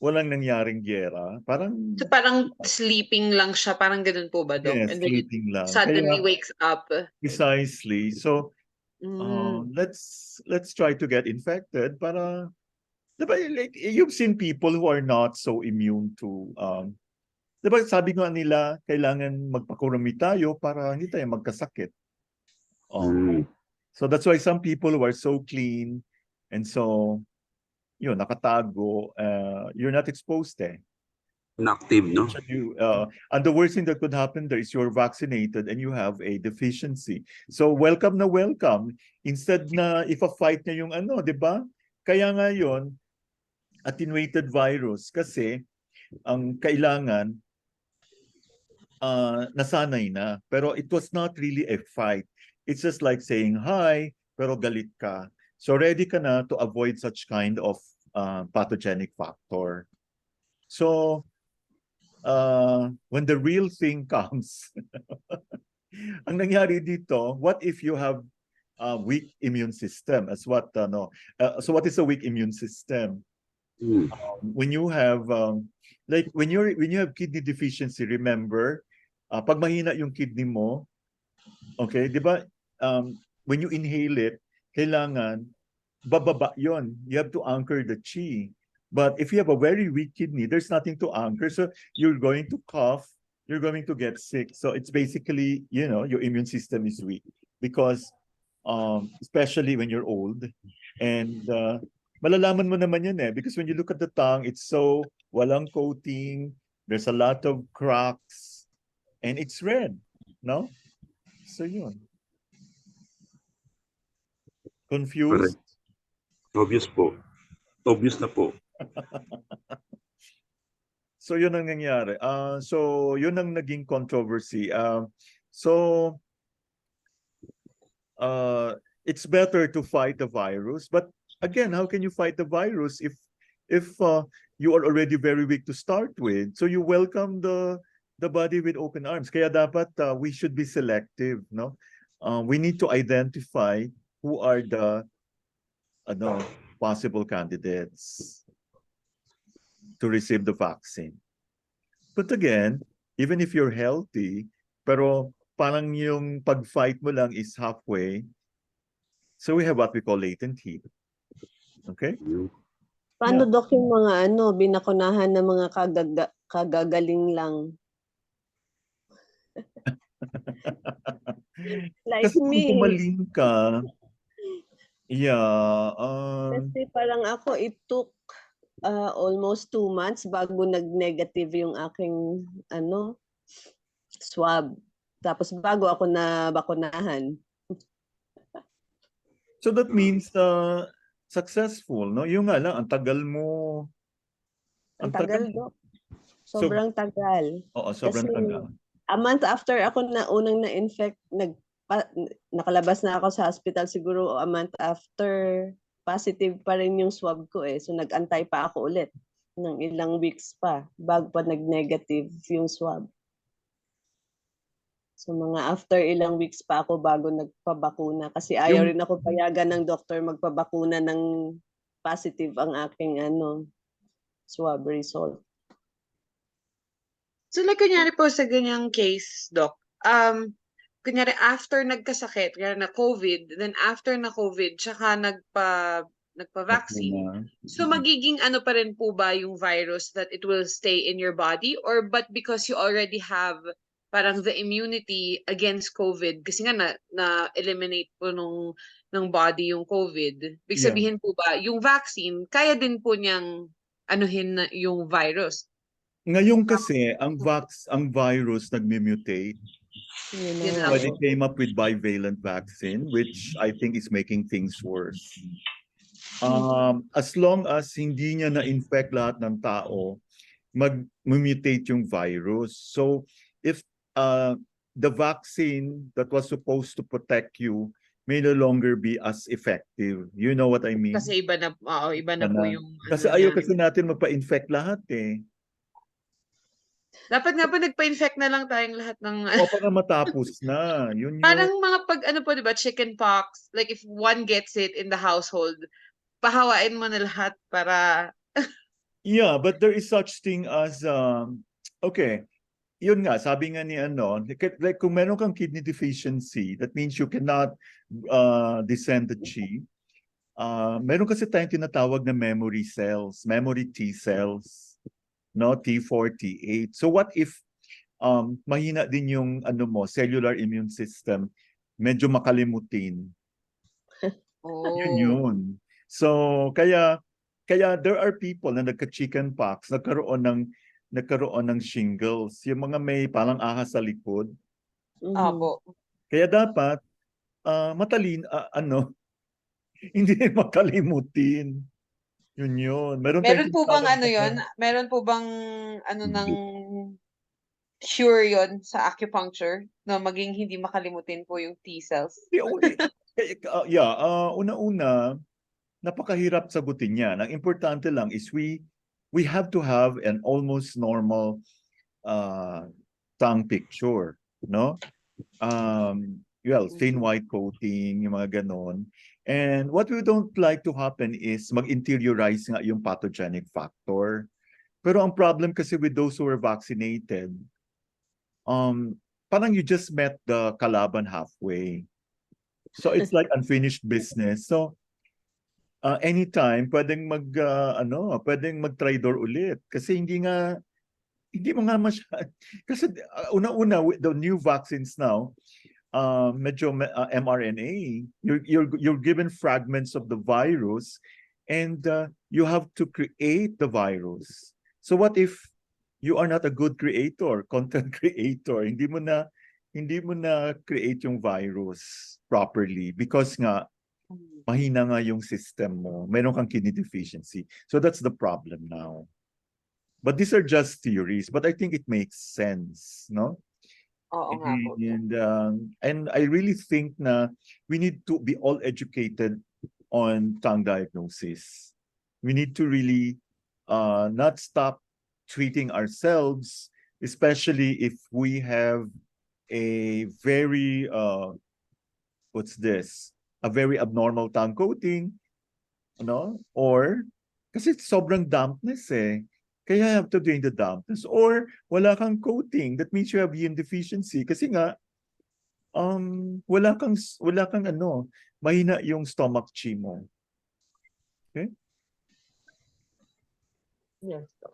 nangyaring giyera. Parang So parang sleeping lang siya, parang ganun po ba, Doc? yes, And then it sleeping lang. suddenly Kaya wakes up. precisely. So, Mm. let's try to get infected para diba, like you've seen people who are not so immune to diba sabi nga nila kailangan magpakurumi tayo para hindi tayo magkasakit. So that's why some people who are so clean and so yun nakatago you're not exposed eh. Inactive, no? And the worst thing that could happen there is you're vaccinated and you have a deficiency. So welcome na welcome. Instead na ipa-fight niya yung ano, di ba? Kaya nga yun, attenuated virus kasi ang kailangan nasanay na. Pero it was not really a fight. It's just like saying hi, pero galit ka. So ready ka na to avoid such kind of pathogenic factor. So when the real thing comes, ang nangyari dito, what if you have a weak immune system? As what so what is a weak immune system? When you have like when you have kidney deficiency, remember, pag mahina yung kidney mo, okay, 'di ba? When you inhale it, kailangan bababa 'yon. You have to anchor the chi. But if you have a very weak kidney, there's nothing to anchor. So you're going to cough, you're going to get sick. So it's basically, your immune system is weak because especially when you're old. And malalaman mo naman yun eh. Because when you look at the tongue, it's so walang coating, there's a lot of cracks, and it's red. No? So yun. Confused? Obvious po. Obvious na po. So yun ang nangyari. So yun ang naging controversy. So it's better to fight the virus, but again, how can you fight the virus if you are already very weak to start with? So you welcome the body with open arms. Kaya dapat we should be selective, no? We need to identify who are the possible candidates to receive the vaccine. But again, even if you're healthy, pero parang yung pag-fight mo lang is halfway, so we have what we call latent heat. Okay? Paano, Doc, yung mga binakunahan ng mga kagagaling lang? Like Kasi me. kung gumaling ka, Kasi parang ako, it took almost 2 months bago nag-negative yung aking swab. Tapos bago ako na bakunahan. so that means successful, no? Yung nga lang, ang tagal mo. Ang tagal, Doc. Sobrang tagal. Oo, sobrang Kasi tagal. a month after ako na unang na-infect, nakalabas na ako sa hospital siguro a month after, positive pa rin yung swab ko eh. So nag-antay pa ako ulit ng ilang weeks pa bago pa nag-negative yung swab. So mga after ilang weeks pa ako bago nagpabakuna kasi ayaw rin ako payagan ng doktor magpabakuna ng positive ang aking swab result. So like kunyari po sa ganyang case, Doc, kunyari after nagkasakit, kaya na COVID, then after na COVID, tsaka nagpa-vaccine. Bakuna. So magiging ano pa rin po ba yung virus that it will stay in your body, or but because you already have parang the immunity against COVID kasi nga na eliminate po ng body yung COVID. Big Yeah. sabihin po ba yung vaccine kaya din po niyang anuhin na yung virus. Ngayon kasi, ang virus nagme-mutate. Yun So lang they po. came up with bivalent vaccine, which I think is making things worse. As long as hindi niya na-infect lahat ng tao, mag-mutate yung virus. So if the vaccine that was supposed to protect you may no longer be as effective. You know what I mean? Kasi iba na po Ano? yung Kasi ano ayaw niya. kasi natin magpa-infect lahat eh. Dapat nga po nagpa-infect na lang tayong lahat ng O para matapos na. Yun yun. parang mga pag ano po 'di ba chicken pox, like if one gets it in the household, pahawain mo na lahat para Yeah, but there is such thing as okay. Yun nga, sabi nga ni ano, like kung meron kang kidney deficiency, that means you cannot descend the chi. Meron kasi tayong tinatawag na memory cells, memory T cells, no, T4, T8. So what if mahina din yung ano mo, cellular immune system, medyo makalimutin. Yun oh. yun. So kaya there are people na nagka-chicken pox, nagkaroon ng shingles, yung mga may parang ahas sa likod. Opo. Kaya dapat hindi makalimutin. Yun yun. Meron Meron tayong po bang tinatawag ano na- 'yon? Meron po bang ano ng Hindi. cure 'yon sa acupuncture na maging hindi makalimutin po yung T cells? Una-una, napakahirap sagutin yan. Ang importante lang is we have to have an almost normal tongue picture, no? Thin white coating, yung mga ganon. And what we don't like to happen is mag-interiorize nga yung pathogenic factor. Pero ang problem kasi with those who are vaccinated, parang you just met the kalaban halfway. So it's like unfinished business. So anytime pwedeng pwedeng mag-tridor ulit kasi hindi mo nga kasi una-una with the new vaccines now, medyo mRNA, you're given fragments of the virus and you have to create the virus. So what if you are not a good creator, content creator, hindi mo na create yung virus properly because nga mahina nga yung system mo. Meron kang kidney deficiency. So that's the problem now. But these are just theories, but I think it makes sense, no? Oo nga po. And I really think na we need to be all educated on tongue diagnosis. We need to really not stop treating ourselves, especially if we have a very a very abnormal tongue coating, or kasi sobrang dampness eh. Kaya you have to drain the dampness. Or wala kang coating, that means you have yin deficiency. Kasi nga, wala kang mahina yung stomach chi mo. Okay? Yes, Doc.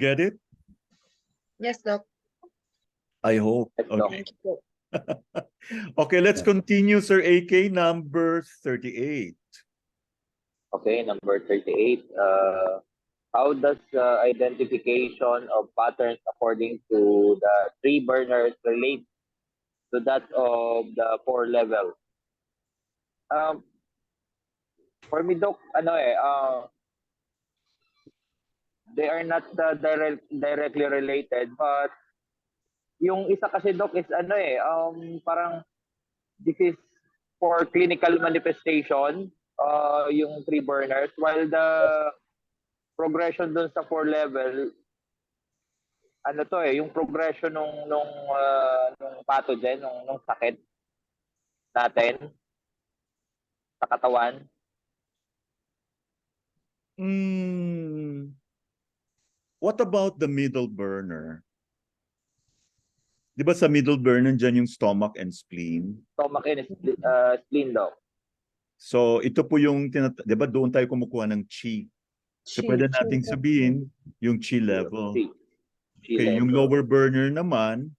Get it? Yes, Doc. I hope. Yes, Doc. Okay. Okay, let's continue, Sir AK, number 38. Okay, number 38. How does identification of patterns according to the three burners relate to that of the 4 level? For me, Doc, they are not directly related, but yung isa kasi, Doc, is parang this is for clinical manifestation, yung 3 burners, while the progression dun sa 4 level, yung progression nung pathogen, nung sakit natin sa katawan. What about the middle burner? Di ba sa middle burner dyan yung stomach and spleen? Stomach and spleen, Doc. So ito po yung, 'di ba doon tayo kumukuha ng chi. So pwede nating sabihin yung chi level. Okay, yung lower burner naman,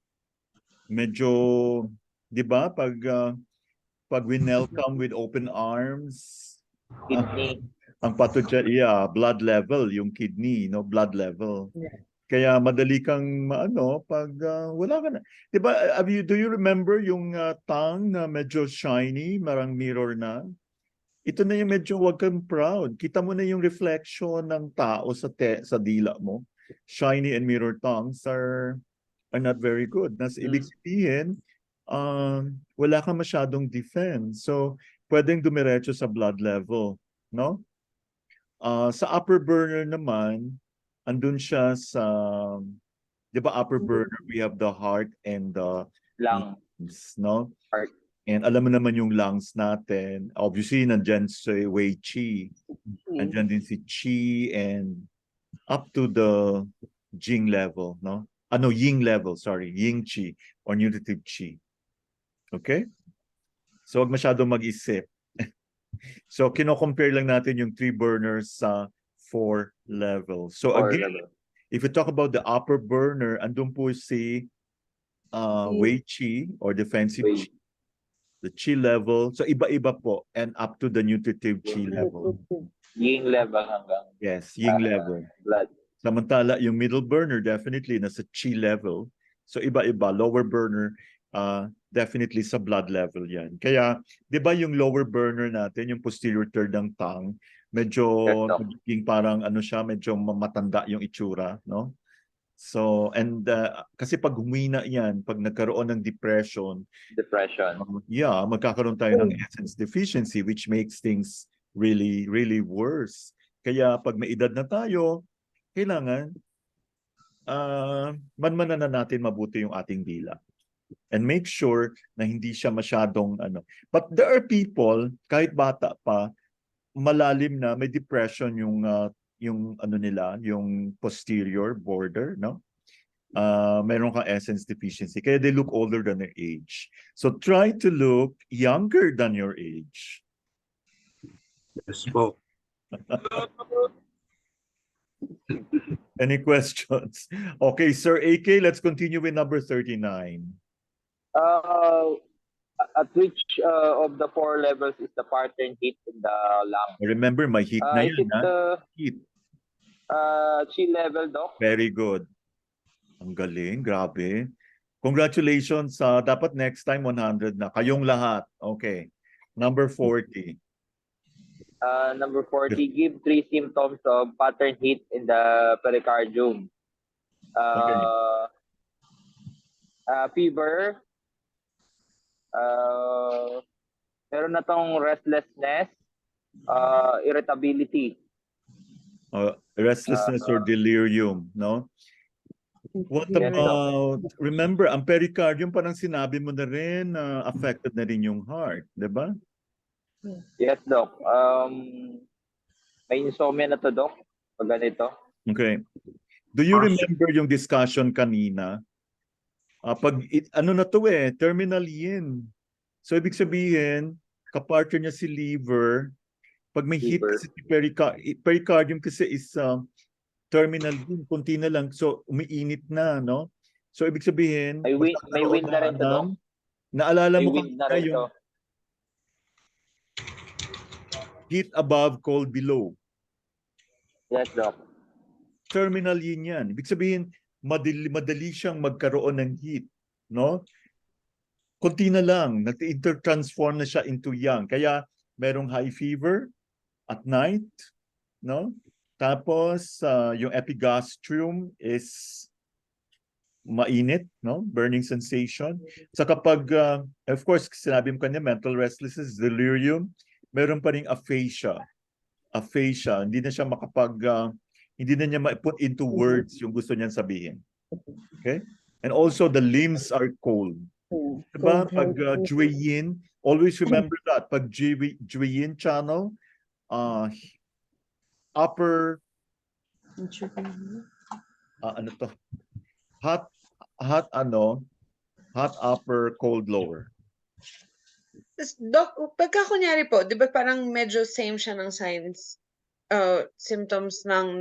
medyo, 'di ba, pag welcome with open arms, Kidney. ang blood level, yung kidney, no, blood level. Kaya madali kang maano pag wala ka na. 'Di ba, do you remember yung tongue na medyo shiny, marang mirror na? Ito na yung medyo wag kang proud. Kita mo na yung reflection ng tao sa dila mo. Shiny and mirror tongues are not very good. Ibig sabihin, wala kang masyadong defense. So, pwedeng dumiretso sa blood level, no? Sa upper burner naman, andun siya sa, di ba, upper burner, we have the heart and the lungs, no? Heart. And alam mo naman yung lungs natin. Obviously, nandyan si Wei Qi. Nandyan din si Qi and up to the Jing level, no? Ying level, sorry. Ying Qi or nutritive Qi. Okay? So, wag masyadong mag-isip. So, kino-compare lang natin yung 3 burners sa 4 levels. So, again, if you talk about the upper burner, andun po si Wei Qi or defensive Qi. The Qi level. So, iba-iba po and up to the nutritive Qi level. Ying level hanggang Yes, Ying level. blood. Samantala, yung middle burner definitely nasa Qi level. So, iba-iba. Lower burner, definitely sa blood level yan. Kaya, di ba yung lower burner natin, yung posterior third ng tongue, medyo nagiging parang medyo matanda yung itsura, no? So, and kasi pag humina yan, pag nagkaroon ng depression, magkakaroon tayo ng essence deficiency, which makes things really, really worse. Kaya pag may edad na tayo, kailangan manmanan na natin mabuti yung ating dila. And make sure na hindi siya masyadong But there are people, kahit bata pa, malalim na, may depression yung yung posterior border, no? Meron kang essence deficiency. Kaya they look older than their age. So try to look younger than your age. Yes po. Any questions? Okay, Sir AK, let's continue with number 39. At which of the 4 levels is the pattern hit in the lung? Remember, may heat na Is yan, it the heat. Qi level, Doc? Very good. Ang galing, grabe. Congratulations. Dapat next time 100 na. Kayong lahat. Okay. Number 40. Number 40, give 3 symptoms of pattern hit in the pericardium. Fever, meron na tong restlessness, irritability. Restlessness or delirium, no? What about, remember, ang pericardium, parang sinabi mo na rin, affected na rin yung heart, di ba? Yes, Doc. May insomnia na to, Doc, pag ganito. Okay. Do you remember yung discussion kanina? Terminal yin. So, ibig sabihin, kapartner niya si liver. Pag may heat kasi pericardium kasi is terminal yin, kunti na lang. So, umiinit na, no? So, ibig sabihin, may wind na rin to, Doc. Naalala mo kanina yung heat above, cold below. Yes, Doc. Terminal yin yan. Ibig sabihin, madali siyang magkaroon ng heat, no? Kunti na lang, nag-intertransform na siya into yang. Kaya merong high fever at night, no? Tapos yung epigastrium is mainit, no? Burning sensation. So kapag, of course, sinabi mo kanya, mental restlessness, delirium, meron pa ring aphasia. Aphasia, hindi na siya hindi na niya ma-put into words yung gusto niyang sabihin. Okay? And also, the limbs are cold. Diba? Pag Jueyin, always remember that. Pag Jueyin channel, upper, hot upper, cold lower. Doc, pagka kunyari po, di ba parang medyo same siya ng signs, symptoms ng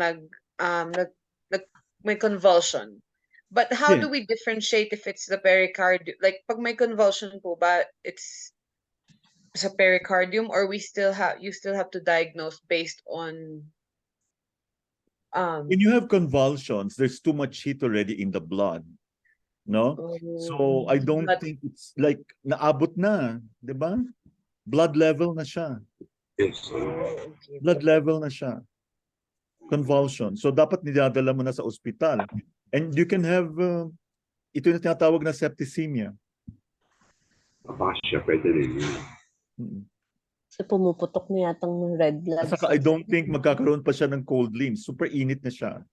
may convulsion. But how Yeah. do we differentiate if it's the pericardium? Like, pag may convulsion po ba, it's sa pericardium, or you still have to diagnose based on When you have convulsions, there's too much heat already in the blood. No? So I don't But- think it's like naabot na, 'di ba? Blood level na siya. Yes. okay. Blood level na siya. Convulsion. So dapat nidadala mo na sa ospital. And you can have ito yung tinatawag na septicemia. Baka siya pwede rin yun. Mm. So pumuputok na yatang red blood At saka I cells. don't think magkakaroon pa siya ng cold limbs. Super init na siya.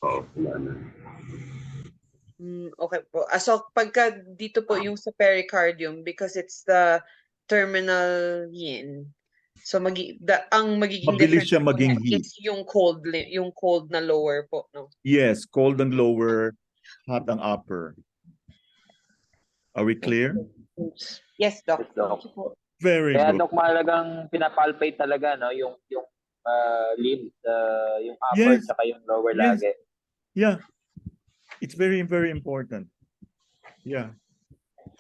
Oo, wala na. Okay po. So pagka dito po yung sa pericardium, because it's the terminal yin. So ang magiging Mabilis difference siya po maging niya heat. is yung cold na lower po, no? Yes, cold ang lower, hot ang upper. Are we clear? Yes, Doc. Yes, Doc. Thank you po. Very Kaya good. Doc, mahalagang pinapalpate talaga no yung limbs, yung upper Yes. tsaka yung lower Yes. lagi. Yeah. It's very, very important. Yeah.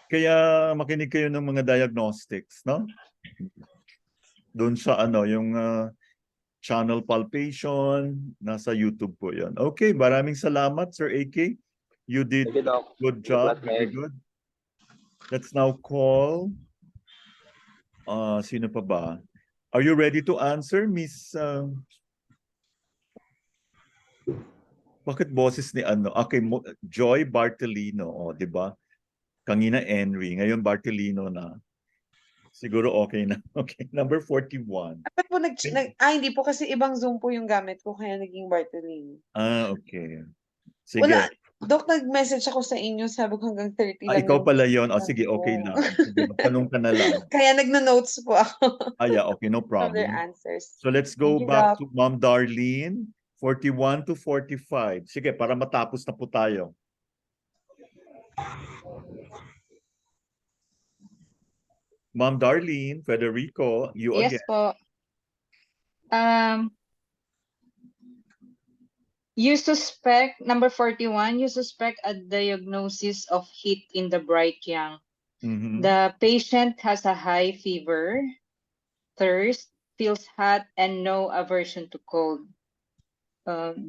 Kaya makinig kayo ng mga diagnostics, no? Doon sa yung channel palpation, nasa YouTube po 'yon. Okay, maraming salamat Sir AK. You did Thank you, Doc. good Thank you, job, very classmates. good. Let's now call sino pa ba? Are you ready to answer, Miss bakit boses ni Okay, Joy Bartolino, di ba? Kanina Henry, ngayon Bartolino na. Siguro okay na. Okay, number 41. Dapat po hindi po kasi ibang Zoom po yung gamit ko kaya naging Bartolini. Okay. Sige. Wala. Doc, nag-message ako sa inyo, sabi ko hanggang 30 lang. Ikaw yung pala yun. time Sige, okay ko. lang. Sige, magtanong ka na lang. Kaya nagna-notes po ako. Yeah, okay, no Other problem. answers. So let's go Thank you, back Doc. to Ma'am Darlene, 41 to 45. Sige, para matapos na po tayo. Ma'am Darlene, Federico, you Yes again. po. You suspect, number 41, you suspect a diagnosis of heat in the bright yang. Mhm. The patient has a high fever, thirst, feels hot, and no aversion to cold.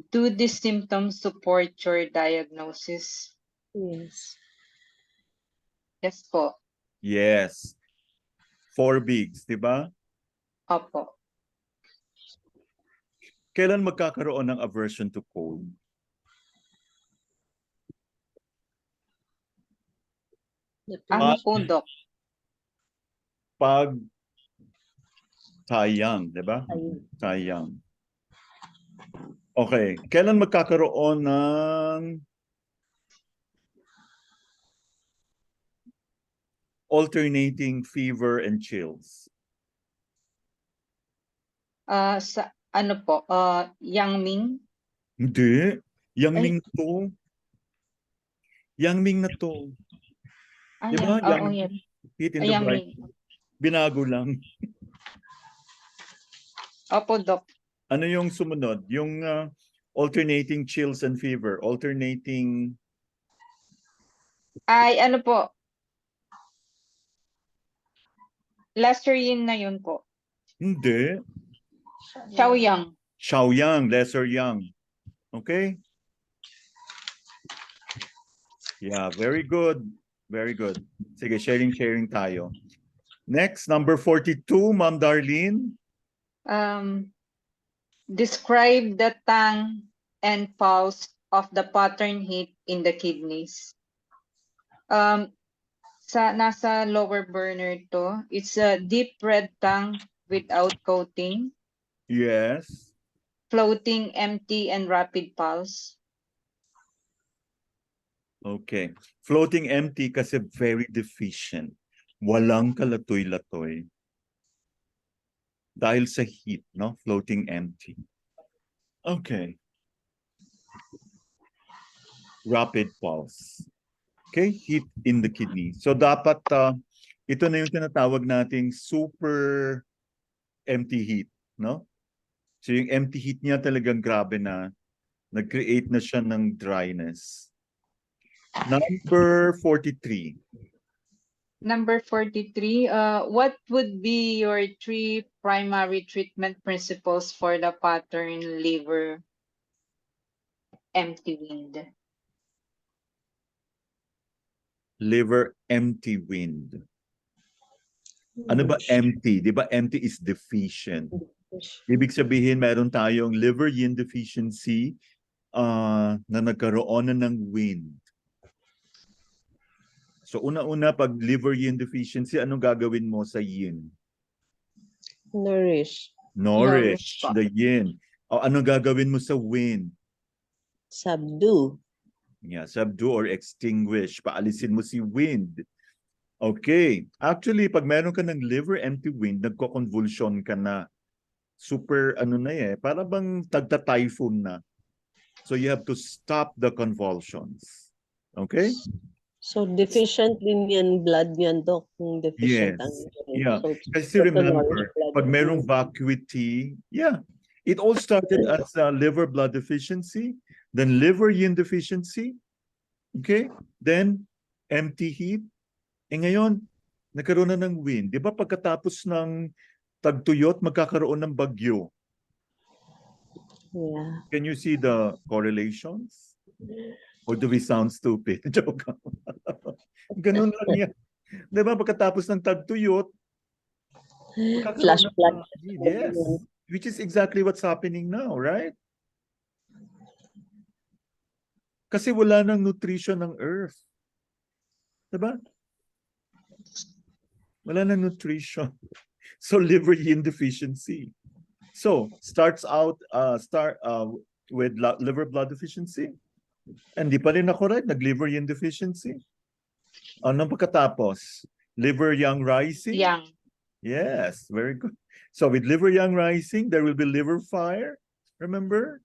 Do these symptoms support your diagnosis? Yes. Yes po. Yes. 4 bigs, di ba? Opo. Kailan magkakaroon ng aversion to cold? Ano po, Doc? Pag Taiyang, di ba? Ayun. Taiyang. Okay. Kailan magkakaroon ng alternating fever and chills? Sa ano po? Yangming? Hindi. Yangming na to. Yangming na to. Di ba? Oo, yes. Heat in the bright. Yangming. Binago lang. Opo, Doc. Ano yung sumunod? Yung alternating chills and fever. Alternating... Ay, ano po? Lesser yin na yun po. Hindi. Shaoyang. Shaoyang, lesser yang. Okay? Yeah, very good. Very good. Sige, sharing tayo. Next, number 42, Ma'am Darlene. Describe the tang and pulse of the pattern heat in the kidneys. Nasa lower burner to, it's a deep red tang without coating, Yes. floating, empty, and rapid pulse. Okay. Floating empty kasi very deficient. Walang kalatoy-latoy. Dahil sa heat, no? Floating empty. Okay. Rapid pulse. Okay, heat in the kidney. So dapat ito na yung tinatawag nating super empty heat, no? So yung empty heat niya talagang grabe na, nag-create na siya ng dryness. Number 43. Number 43, what would be your 3 primary treatment principles for the pattern liver empty wind? Liver empty wind. Ano ba empty? Di ba empty is deficient? Ibig sabihin, meron tayong liver yin deficiency na nagkaroon na ng wind. So una-una, pag liver yin deficiency, anong gagawin mo sa yin? Nourish. Nourish pa. the yin. O anong gagawin mo sa wind? Subdue. Yeah, subdue or extinguish. Paalisin mo si wind. Okay. Actually, pag meron ka ng liver empty wind, nagko-convulsion ka na. Super ano na para bang tagta-typhoon na. So you have to stop the convulsions. Okay? So deficient din yan blood yan, Doc, kung deficient ang Yeah. so, Kasi to remember, nourish blood. pag merong vacuity, it all started as liver blood deficiency, then liver yin deficiency, okay? Then empty heat. Ngayon, nagkaroon na ng wind. Di ba pagkatapos ng tagtuyot, magkakaroon ng bagyo? Yeah. Can you see the correlations? Or do we sound stupid? Joke. Ganun lang yan. Di ba pagkatapos ng tagtuyot, Flash flood. yes. Which is exactly what's happening now, right? Kasi wala nang nutrition ng earth. Diba? Wala nang nutrition. So liver yin deficiency. So starts out with liver blood deficiency. And di pa rin na correct, nag-liver yin deficiency. Anong pagkatapos? Liver yang rising? Yang. Yes, very good. So with liver yang rising, there will be liver fire. Remember?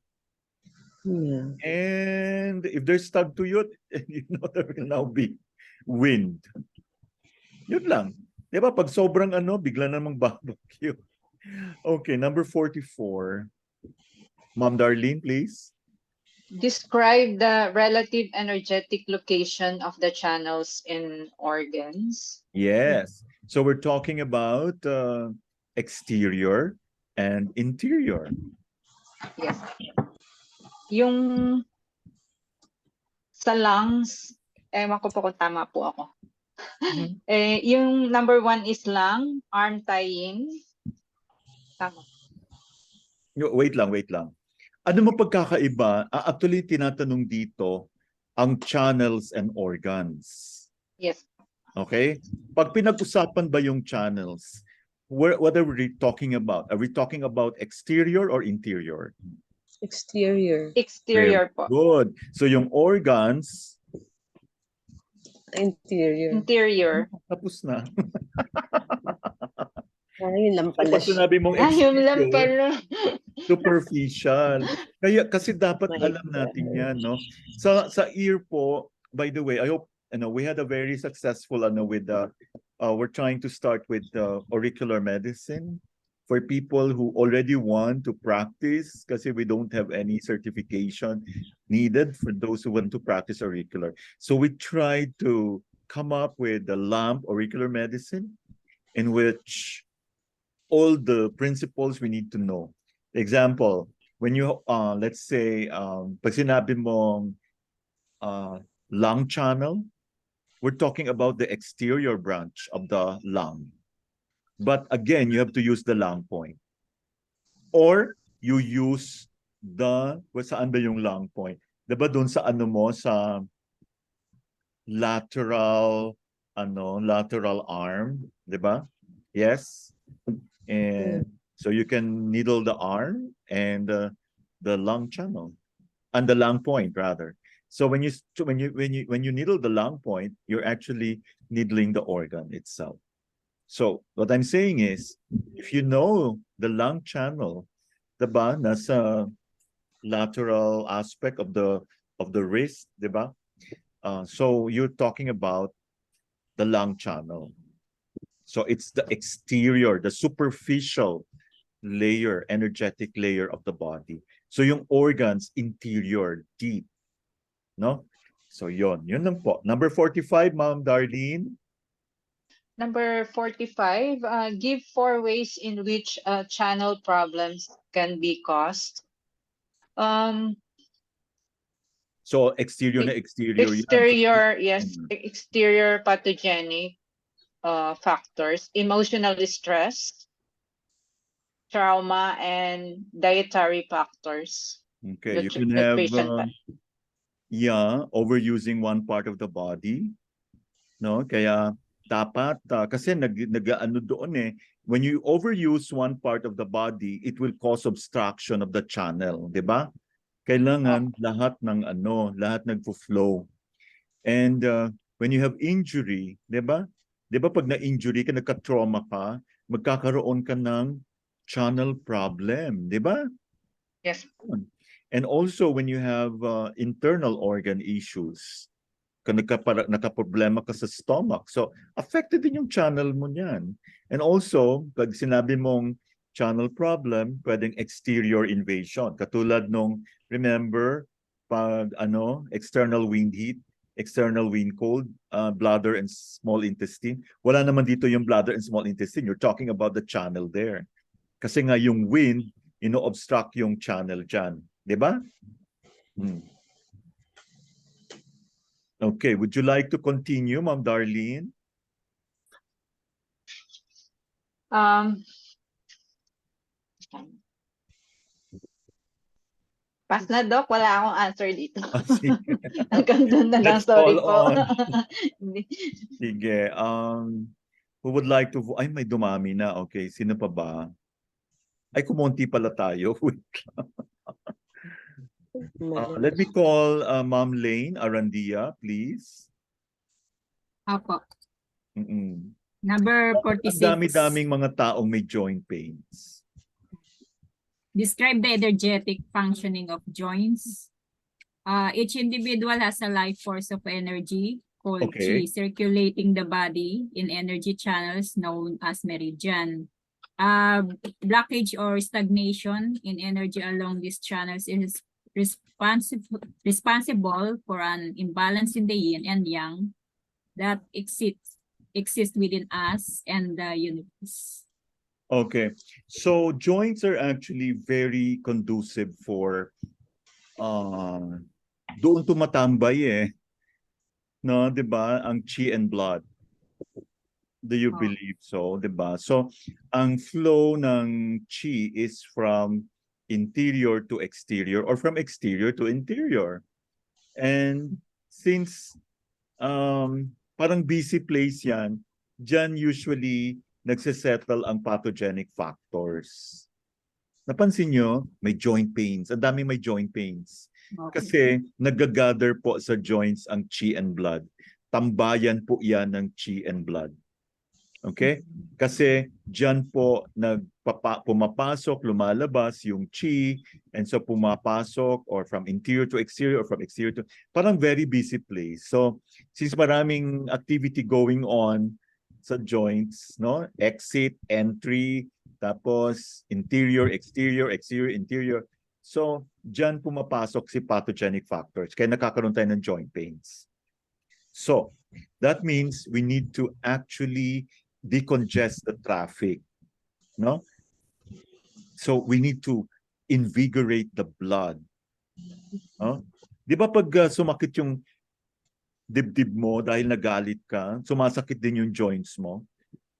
Yeah. And if there's tagtuyot, you know there will now be wind. Yun lang. Di ba? Pag sobrang bigla namang barbecue. Okay, number 44. Ma'am Darlene, please. Describe the relative energetic location of the channels in organs. Yes. So we're talking about exterior and interior. Yes. Yung sa lungs, ewan ko po kung tama po ako. Yung number 1 is lung, arm Taiyin. Tama. Wait lang. Ano mo pagkakaiba? Actually, tinatanong dito ang channels and organs. Yes. Okay? Pag pinag-usapan ba yung channels, what are we talking about? Are we talking about exterior or interior? Exterior. Exterior po. Good. So yung organs, Interior. Interior. tapos na. Ayun lang pala Pag sinabi mong Ayun lang exterior, pala. superficial. Kasi dapat alam natin yan, no? Sa ear po, by the way, I hope we had a very successful with we're trying to start with auricular medicine for people who already want to practice kasi we don't have any certification needed for those who want to practice auricular. So we tried to come up with the LAMP auricular medicine in which all the principles we need to know. Example, when you let's say pag sinabi mo lung channel, we're talking about the exterior branch of the lung. But again, you have to use the lung point. Or you use saan ba yung lung point? Diba doon sa sa lateral arm, diba? Yes. And so you can needle the arm and the lung channel and the lung point rather. So when you needle the lung point, you're actually needling the organ itself. So what I'm saying is, if you know the lung channel, diba, nasa lateral aspect of the wrist, diba? So you're talking about the lung channel. So it's the exterior, the superficial layer, energetic layer of the body. So yung organs, interior, deep. No? So yun lang po. Number 45, Ma'am Darlene. Number 45, give 4 ways in which channel problems can be caused. So exterior na exterior yan. Exterior, yes, Mm. exterior pathogenic factors, emotional stress, trauma, and dietary factors. Okay, you can have Nutrition overusing one part of the body, no? Kaya dapat kasi nag-ano doon eh, when you overuse one part of the body, it will cause obstruction of the channel, 'di ba? Kailangan lahat nagfo-flow. And when you have injury, 'di ba? 'Di ba pag na-injury ka, nagka-trauma ka, magkakaroon ka ng channel problem, 'di ba? Yes. And also when you have internal organ issues, kung nakaproblema ka sa stomach, so affected din yung channel mo niyan. And also, pag sinabi mong channel problem, pwedeng exterior invasion. Katulad nung, remember, pag external wind heat, external wind cold, bladder and small intestine. Wala naman dito yung bladder and small intestine. You're talking about the channel there. Kasi nga yung wind, ino-obstruct yung channel dyan. Di ba? Okay, would you like to continue, Ma'am Darlene? Pass na, Doc. Wala akong answer dito. Sige. Hanggang doon na lang. Let's Sorry call po. on. Sige. Who would like to... Ay, may dumami na. Okay, sino pa ba? Ay, kumonti pala tayo. Wait lang. Let me call Ma'am Lane Arandia, please. Apo. Mm-mm. Number Ang 46. dami-daming mga taong may joint pains. Describe the energetic functioning of joints. Each individual has a life force of energy called Okay. chi circulating the body in energy channels known as meridian. Blockage or stagnation in energy along these channels is responsible for an imbalance in the yin and yang that exists within us and the universe. Okay. So joints are actually very conducive for doon tumatambay eh. No, 'di ba? Ang chi and blood. Do you believe so, 'di ba? So ang flow ng chi is from interior to exterior or from exterior to interior. And since parang busy place 'yan, diyan usually nagsesettle ang pathogenic factors. Napansin nyo, may joint pains. Ang daming may joint pains. Kasi nag-gather po sa joints ang chi and blood. Tambayan po yan ng chi and blood. Okay? Kasi dyan po pumapasok, lumalabas yung chi, and so pumapasok or from interior to exterior or from exterior to... Parang very busy place. So, since maraming activity going on sa joints, no? Exit, entry, tapos interior, exterior, exterior, interior. So, dyan pumapasok si pathogenic factors. Kaya nakakaroon tayo ng joint pains. So, that means we need to actually decongest the traffic. No? So, we need to invigorate the blood. No? Di ba pag sumakit yung dibdib mo dahil nagalit ka, sumasakit din yung joints mo?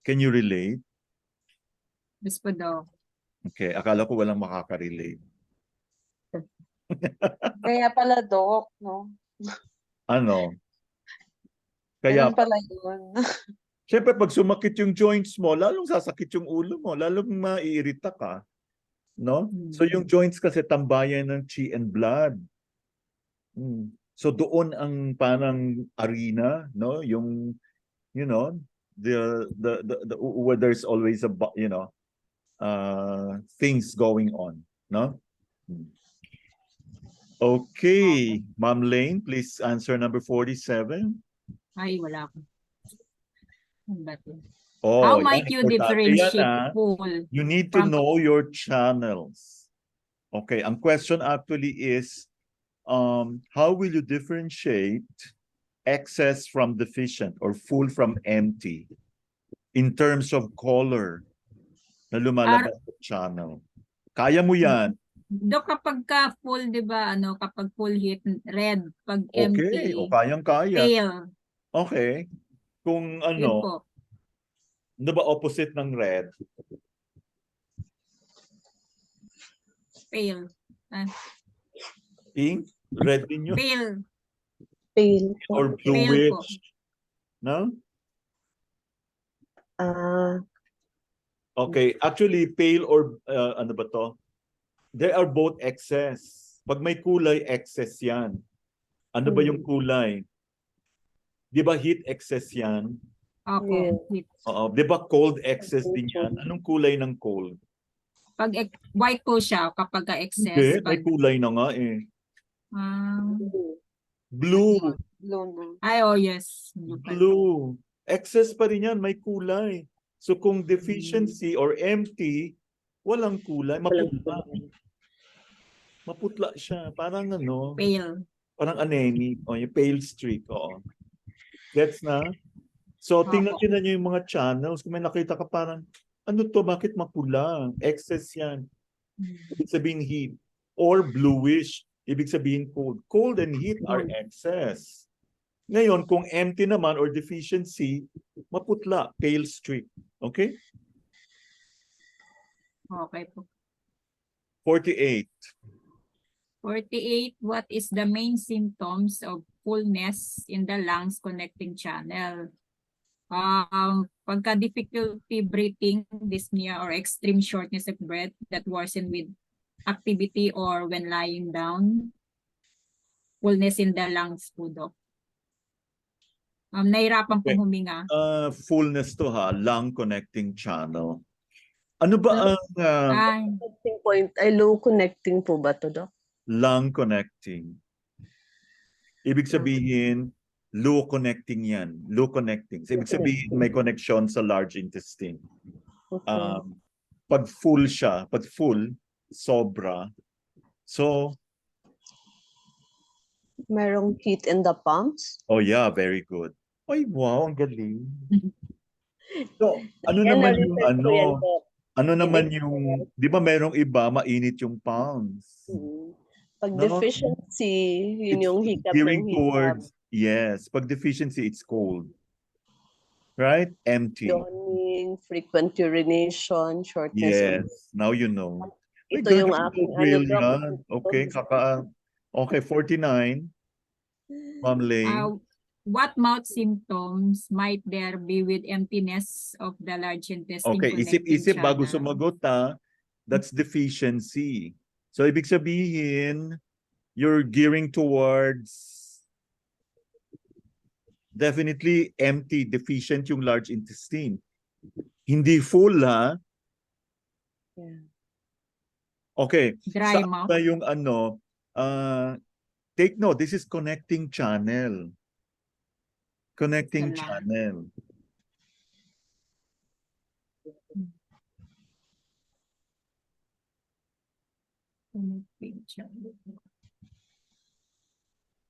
Can you relate? Yes po daw. Okay, akala ko walang makaka-relate. Kaya pala, Doc, no? Ano? Kaya, Ganun pala yun. syempre pag sumakit yung joints mo, lalong sasakit yung ulo mo, lalong maiirita ka. No? So yung joints kasi tambayan ng chi and blood. So doon ang parang arena, no? Yung, you know, the where there's always a, you know, things going on, no? Okay, Ma'am Lane, please answer number 47. Ay, wala ko. How Oh, might yan, you importante yan, differentiate ah. full? You need to from- know your channels. Okay, ang question actually is, how will you differentiate excess from deficient or full from empty in terms of color na lumalabas sa channel? Kaya mo yan. Do kapag ka full, di ba, kapag full hit, red. Pag Okay, o empty, kayang-kaya. pale. Okay. Kung Yun po. ano ba opposite ng red? Pale. Pink? Red din yun? Pale. Pale po. Or Pale po. bluish? No? Okay, actually pale or ano ba to? They are both excess. Pag may kulay, excess yan. Ano ba yung kulay? Di ba heat excess yan? Opo. Yeah. Heat. Oo. Di ba cold excess din yan? Anong kulay ng cold? Pag white po siya kapag ka excess. Hindi, may kulay na nga eh. Blue. Ay, oh yes. Blue. Excess pa rin yan, may kulay. So kung deficiency or empty, walang kulay, maputla. Maputla siya. Parang Pale. parang anemic. O, yung pale streak. Oo. Gets na? So, tingnan nyo yung mga channels. Kung may nakita ka parang, ano to? Bakit mapula? Excess yan. Ibig sabihin heat. Or bluish. Ibig sabihin cold. Cold and heat are excess. Ngayon, kung empty naman or deficiency, maputla. Pale streak. Okay? Okay po. 48. 48, what is the main symptoms of fullness in the lungs connecting channel? Pagka difficulty breathing, dyspnea, or extreme shortness of breath that worsen with activity or when lying down. Fullness in the lungs po, Doc. Nahirapan pong huminga. Fullness to ha, lung connecting channel. Ano ba ang Connecting point ay low connecting po ba to, Doc? lung connecting? Ibig sabihin, low connecting yan. Low connecting. So, ibig sabihin, may connection sa large intestine. Okay. Pag full siya, pag full, sobra. So, Merong heat in the palms? oh yeah, very good. Ay, wow, ang galing. So, ano Yan, naman yung na-research ko yan, Doc. ano naman yung, di ba merong iba, mainit yung palms? Pag No? deficiency, yun yung hikap Gearing ng hikap. towards, yes, pag deficiency, it's cold. Right? Empty. Yawning, frequent urination, shortness of Yes, now you know. Ay, Ito yung galing, aking Google Doc. yan. Okay, okay, 49. Ma'am Lay. What mouth symptoms might there be with emptiness of the large intestine? Okay, connecting isip-isip bago channel? sumagot ha. That's deficiency. So, ibig sabihin, you're gearing towards definitely empty, deficient yung large intestine. Hindi full ha. Yeah. Okay. Dry Saan mouth. ba yung take note, this is connecting channel. Connecting channel. Connecting channel.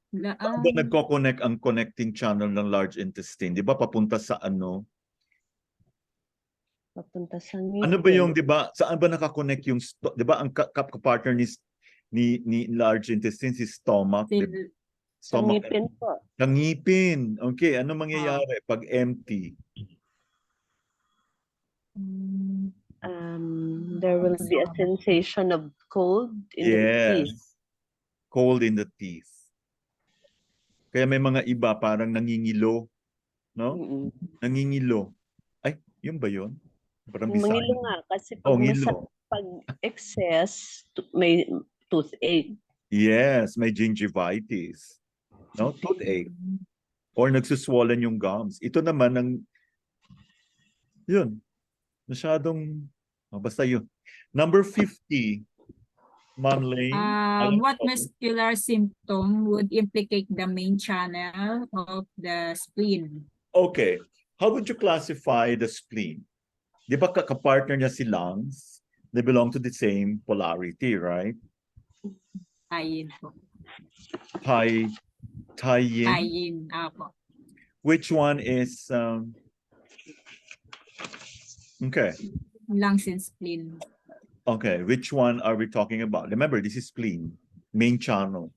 Saan ba nagko-connect ang connecting channel ng large intestine? Di ba papunta sa ano? Papunta sa ngipin. Ano ba yung, di ba, saan ba nakakonect yung, di ba, ang partner ni large intestine si stomach? Diba? Sa Stomach. ngipin po. Sa ngipin. Okay, ano mangyayari pag empty? There will be a sensation of cold in the teeth. Cold in the teeth. Kaya may mga iba parang nangingilo. No? Nangingilo. Ay, yun ba yun? Parang Mangilo nga kasi pag pag excess, may toothache. Yes, may gingivitis. No? Toothache. Or nagsuswollen yung gums. Ito naman ang yun. Masyadong basta yun. Number 50. Ma'am Lane. What muscular symptom would implicate the main channel of the spleen? Okay. How would you classify the spleen? Di ba kapartner niya si lungs? They belong to the same polarity, right? Tayin po. Taiyin. Tayin. Apo. Which one is okay? Lungs and spleen. Okay, which one are we talking about? Remember, this is spleen, main channel.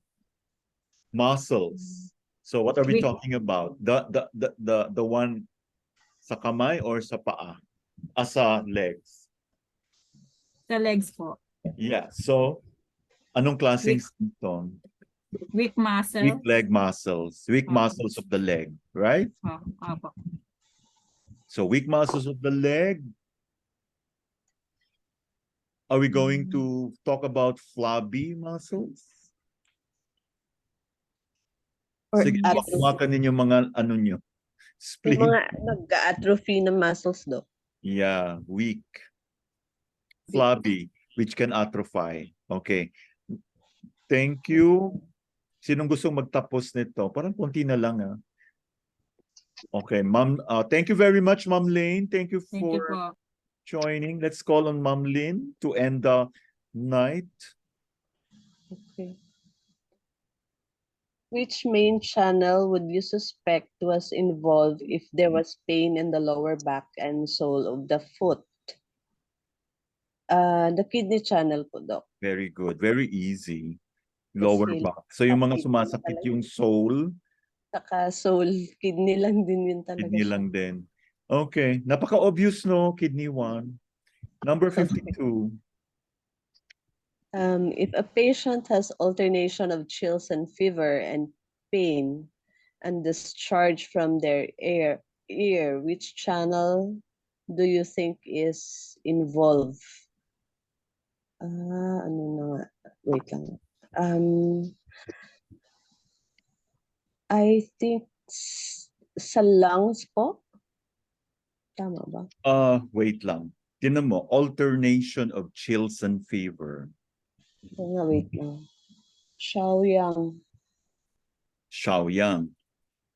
Muscles. So what are we talking about? The one sa kamay or sa paa? Sa legs. Sa legs po. Yeah. So anong klaseng symptom? Weak muscle. Weak leg muscles. Weak muscles of the leg, right? Apo. So weak muscles of the leg. Are we going to talk about flabby muscles? Or Sige, atrophy. hawakan ninyo mga ano nyo. Yung Spleen. mga nag-atrophy na muscles, Doc. Yeah, weak. Flabby, which can atrophy. Okay. Thank you. Sinong gustong magtapos nito? Parang konti na lang, ah. Okay, Ma'am. Thank you very much, Ma'am Lane. Thank you Thank you for po. joining. Let's call on Ma'am Lynn to end the night. Okay. Which main channel would you suspect was involved if there was pain in the lower back and sole of the foot? The kidney channel po, Doc. Very good. Very easy. Lower Kasi back. So yung mga kidney sumasakit talaga. yung sole, Saka sole, kidney lang din yun talaga kidney siya. lang din. Okay. Napaka-obvious, no? Kidney 1. Number 52. If a patient has alternation of chills and fever and pain and discharge from their ear, which channel do you think is involved? Ano na nga? Wait lang. I think sa lungs po. Tama ba? Wait lang. Tinan mo, alternation of chills and fever. Wait lang. Shaoyang. Shaoyang.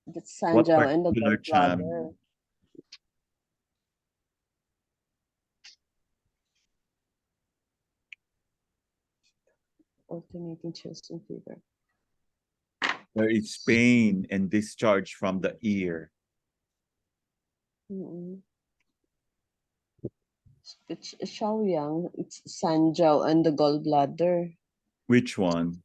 That's What Sanjiao and the particular gallbladder. channel? Alternating chills and fever. There is pain and discharge from the ear. It's Shaoyang, it's Sanjiao and the gallbladder. Which one?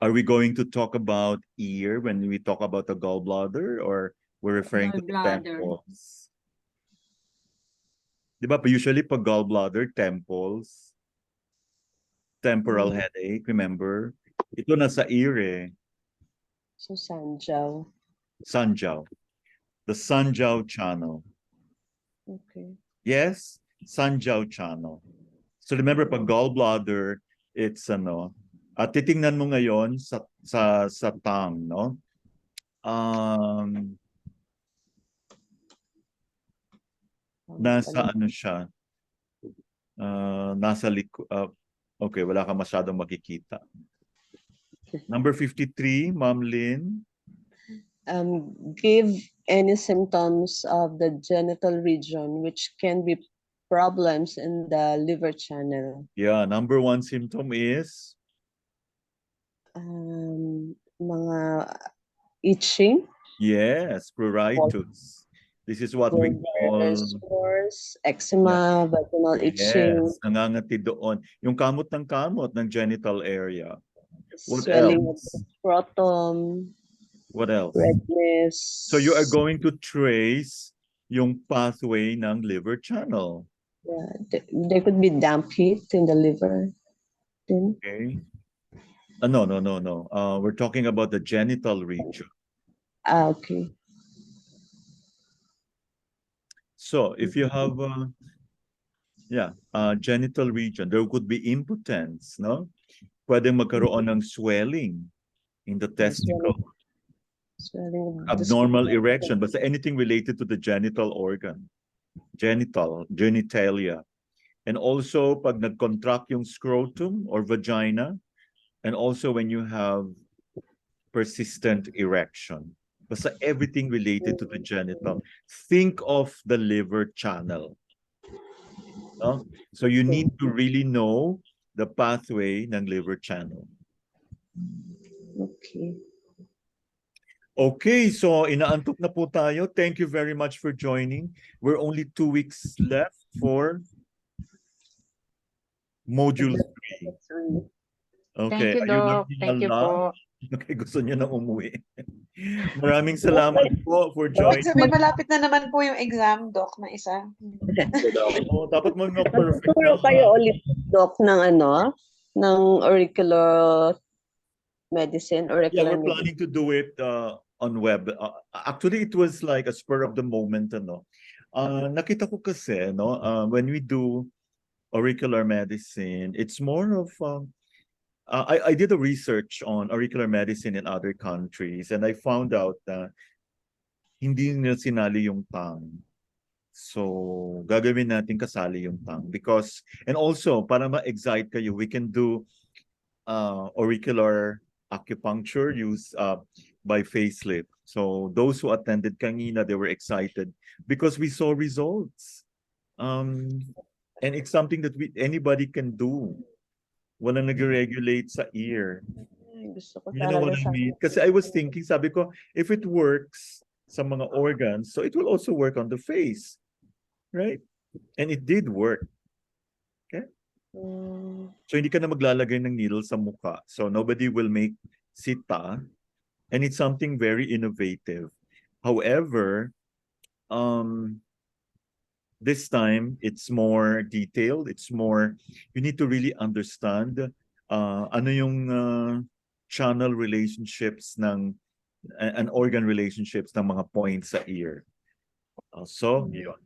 Are we going to talk about ear when we talk about the gallbladder, or we're referring to the Gallbladder. temples? Di ba, usually pag gallbladder, temples, temporal headache, remember? Ito nasa ear eh. So Sanjiao. Sanjiao. The Sanjiao channel. Okay. Yes, Sanjiao channel. So remember, pag gallbladder, it's ano, titingnan mo ngayon sa tongue, no? Nasa ano siya? Nasa okay, wala ka masyadong makikita. Number 53, Ma'am Lynn. Give any symptoms of the genital region which can be problems in the liver channel. Yeah, number 1 symptom is? Mga itching. Yes, pruritus. This is what we call sores, eczema, vaginal itching. Yes, nangangati doon. Yung kamot ng genital area. What Swelling of else? the scrotum. What else? Redness. So you are going to trace yung pathway ng liver channel. Yeah, there could be damp heat in the liver. Okay. No. We're talking about the genital region. Okay. So if you have, genital region, there could be impotence, no? Pwedeng magkaroon ng swelling in the testicle. Swelling of the Abnormal erection, but anything related to the genital organ. Genitalia. And also, pag nag-contract yung scrotum or vagina, and also when you have persistent erection. Basta everything related to the genital. Think of the liver channel. No? So you need to really know the pathway ng liver channel. Okay. Okay, so inaantok na po tayo. Thank you very much for joining. We're only 2 weeks left for Module 3. Okay, Thank you, are you Doc. learning a Thank you lot? po. Okay, gusto niyo na umuwi. Maraming salamat po for Ibig joining. sabihin, malapit na naman po yung exam, Doc, na isa. Oh, dapat mo perfect Turo na. kayo ulit, Doc, ng ano? Ng auricular medicine, Yeah, auricular we're medicine. planning to do it on web. Actually, it was like a spur of the moment, ano. Nakita ko kasi, no, when we do auricular medicine, it's more of I did a research on auricular medicine in other countries, and I found out that hindi nila sinali yung tongue. So, gagawin natin kasali yung tongue because, and also, para ma-excite kayo, we can do auricular acupuncture used by facelift. So, those who attended kanina, they were excited because we saw results. And it's something that anybody can do. Walang nag-regulate sa ear. Ay, gusto ko You know what I talaga mean? Kasi I was thinking, sabi ko, if it works sa mga organs, so it will also work on the face. Right? And it did work. Okay? So hindi ka na maglalagay ng needle sa mukha. So nobody will make sita. And it's something very innovative. However, this time it's more detailed. It's more, you need to really understand ano yung channel relationships ng and organ relationships ng mga points sa ear. So, yun.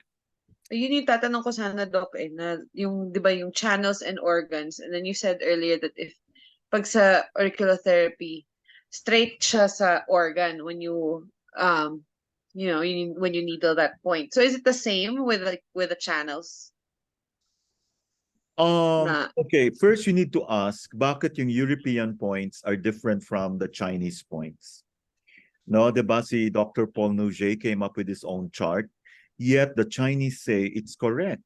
Yun yung tatanong ko sana, Doc, na yung, di ba, yung channels and organs. And then you said earlier that if, pag sa auricular therapy, straight siya sa organ when you, when you needle that point. So is it the same with the channels? Okay, first you need to ask, bakit yung European points are different from the Chinese points? No, diba si Dr. Paul Nouget came up with his own chart, yet the Chinese say it's correct.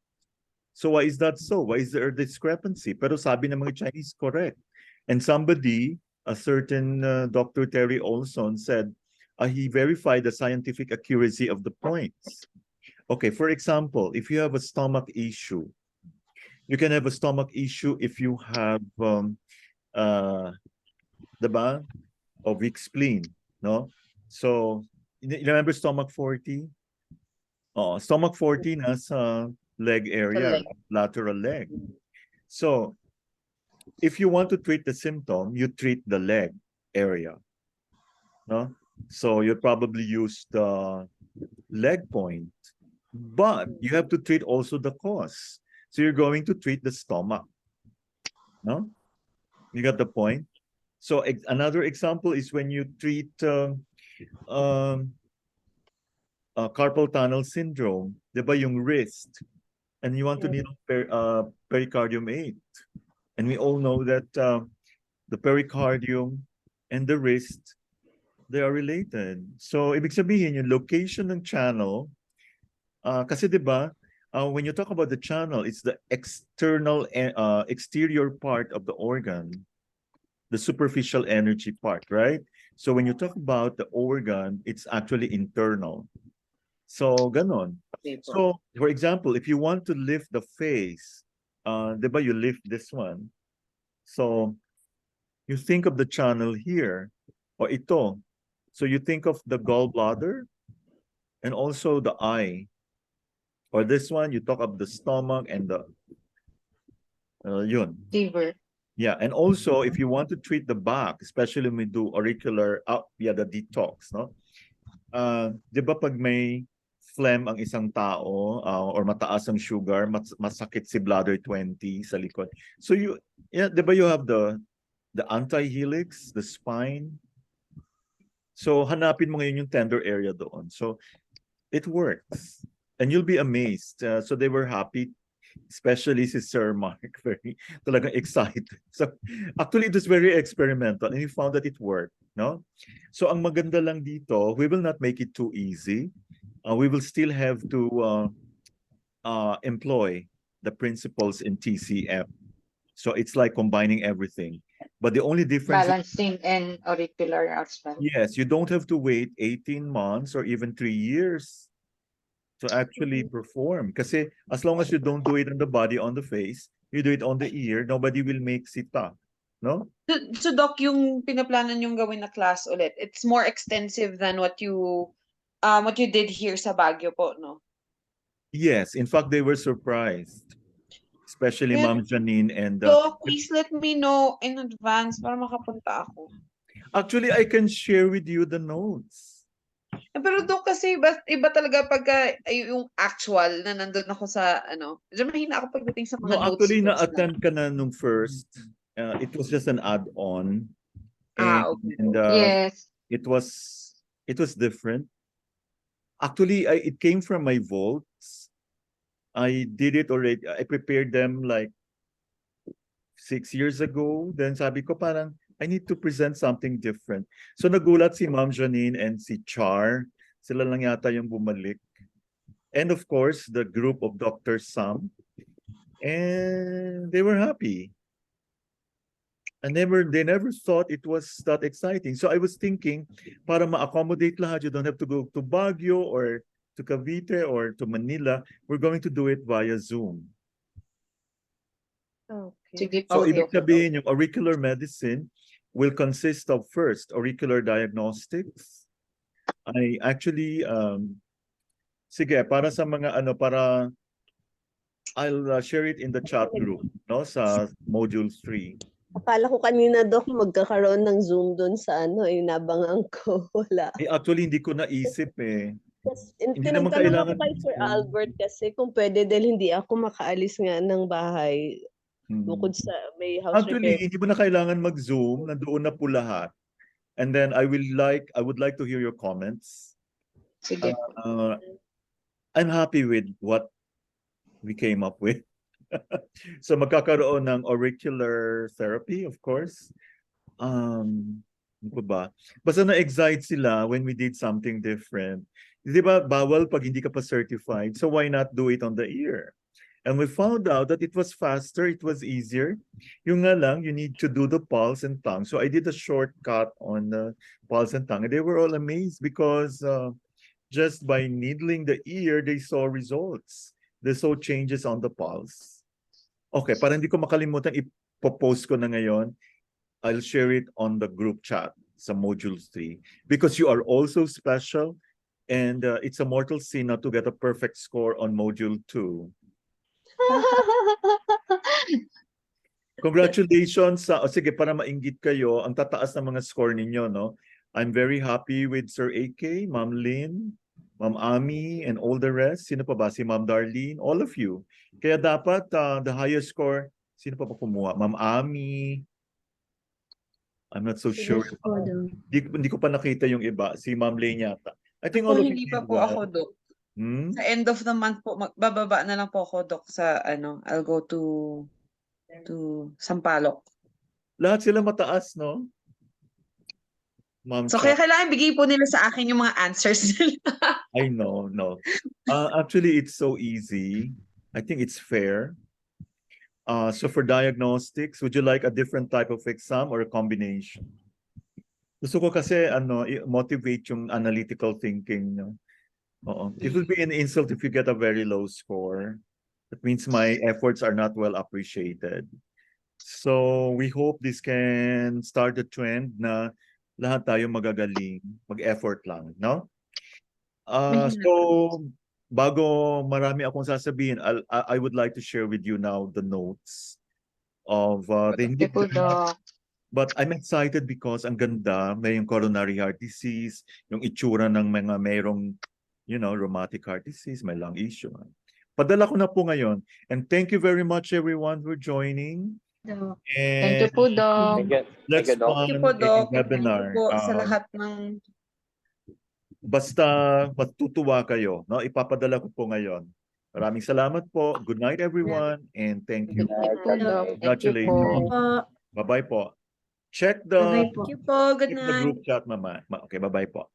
So why is that so? Why is there a discrepancy? Pero sabi ng mga Chinese, correct. And somebody, a certain Dr. Terry Olson said, he verified the scientific accuracy of the points. Okay, for example, if you have a stomach issue, you can have a stomach issue if you have diba? Or weak spleen, no? So, you remember stomach 40? Oh, stomach 40 nasa leg area, leg. lateral leg. So, if you want to treat the symptom, you treat the leg area. No? So, you probably use the leg point. But you have to treat also the cause. So, you're going to treat the stomach. No? You got the point? So, another example is when you treat carpal tunnel syndrome, diba yung wrist, and you want to needle pericardium 8. And we all know that the pericardium and the wrist, they are related. So, ibig sabihin, yung location ng channel, kasi diba, when you talk about the channel, it's the external, exterior part of the organ, the superficial energy part, right? So when you talk about the organ, it's actually internal. So, ganon. So, for example, if you want to lift the face, diba you lift this one. So, you think of the channel here, or ito. So, you think of the gallbladder and also the eye. Or this one, you talk of the stomach and the, yun. Liver. Yeah, and also, if you want to treat the back, especially when we do auricular, the detox, no? Diba pag may phlegm ang isang tao or mataas ang sugar, masakit si bladder 20 sa likod. So diba you have the anti-helix, the spine. So hanapin mo ngayon yung tender area doon. So it works. And you'll be amazed. So they were happy. Especially si Sir Mark, very talagang excited. So actually, it was very experimental and we found that it worked, no? So ang maganda lang dito, we will not make it too easy. We will still have to employ the principles in TCM. So it's like combining everything. But the only difference, Balancing and auricular as well. yes, you don't have to wait 18 months or even 3 years to actually perform. Kasi as long as you don't do it on the body, on the face, you do it on the ear, nobody will make sita. No? So Doc, yung pinaplanan yung gawin na class ulit, it's more extensive than what you did here sa Baguio po, no? Yes, in fact, they were surprised. Especially Yeah. Ma'am Janine and Doc, please let me know in advance para makapunta ako. actually I can share with you the notes. Pero Doc, kasi iba talaga pagka yung actual na nandun ako sa medyo mahina ako pagdating sa mga No, notes. actually lang. na-attend ka na nung first. It was just an add-on. Okay. And Yes. it was different. Actually, it came from my vaults. I did it already. I prepared them like 6 years ago. Then sabi ko parang, I need to present something different. So nagulat si Ma'am Janine and si Char. Sila lang yata yung bumalik. And of course, the group of Dr. Sam. And they were happy. They never thought it was that exciting. So I was thinking, para ma-accommodate lahat, you don't have to go to Baguio or to Cavite or to Manila. We're going to do it via Zoom. Okay. Sige So po, ibig Doc. sabihin, yung auricular medicine will consist of first, auricular diagnostics. I actually, sige, para sa mga I'll share it in the chat group, no, sa module 3. Akala ko kanina, Doc, magkakaroon ng Zoom doon sa inabangan ko. Wala. Actually, hindi ko naisip eh. Hindi naman Tinagtanong ako kailangan kay Sir Zoom. Albert kasi kung pwede dahil hindi ako makaalis nga ng bahay. Bukod sa may house Actually, repair. hindi mo na kailangan mag-Zoom, nandoon na po lahat. And then I would like to hear your comments. Sige. I'm happy with what we came up with. So magkakaroon ng auricular therapy, of course. Ano pa ba? Basta na-excite sila when we did something different. Di ba, bawal pag hindi ka pa certified. So why not do it on the ear? And we found out that it was faster, it was easier. Yung nga lang, you need to do the pulse and tongue. So I did a shortcut on the pulse and tongue. And they were all amazed because just by needling the ear, they saw results. They saw changes on the pulse. Okay, para hindi ko makalimutan, ipopost ko na ngayon. I'll share it on the group chat sa module 3 because you are also special and it's a mortal sin not to get a perfect score on module 2. Congratulations sa sige para mainggit kayo ang tataas ng mga score ninyo, no? I'm very happy with Sir AK, Ma'am Lynn, Ma'am Ami and all the rest. Sino pa ba? Si Ma'am Darlene, all of you. Kaya dapat the highest score, sino pa kumuha? Ma'am Ami. I'm not so sure. Hindi ko pa nakita yung iba. Si Ma'am Lynn yata. I think all of you Hindi pa did po well. ako, Doc. Hmm? Sa end of the month po, bababa na lang po ako, Doc, sa I'll go to Sampaloc. Lahat sila mataas, no? Ma'am So Cha. kaya kailangan bigay po nila sa akin yung mga answers nila. I know, no. Actually, it's so easy. I think it's fair. So for diagnostics, would you like a different type of exam or a combination? Gusto ko kasi motivate yung analytical thinking. No? It would be an insult if you get a very low score. That means my efforts are not well appreciated. So we hope this can start the trend na lahat tayo magagaling, mag-effort lang, no? So bago marami akong sasabihin, I would like to share with you now the notes of Sige po, Doc. but I'm excited because ang ganda, may yung coronary heart disease, yung itsura ng mga mayroong, rheumatic heart disease, may lung issue. Padala ko na po ngayon. And thank you very much everyone for joining. Thank you po, Doc. Let's Thank you, Doc. fund Thank you po, Doc. a webinar. Thank you po sa lahat ng... Basta matutuwa kayo, no? Ipapadala ko po ngayon. Maraming salamat po. Good night, everyone. And thank you. Thank you po, Doc. Thank you Congratulations. po. Bye-bye po. Check Bye-bye the, po. Thank you po. Good check the night. group chat, mama. Okay, bye-bye po.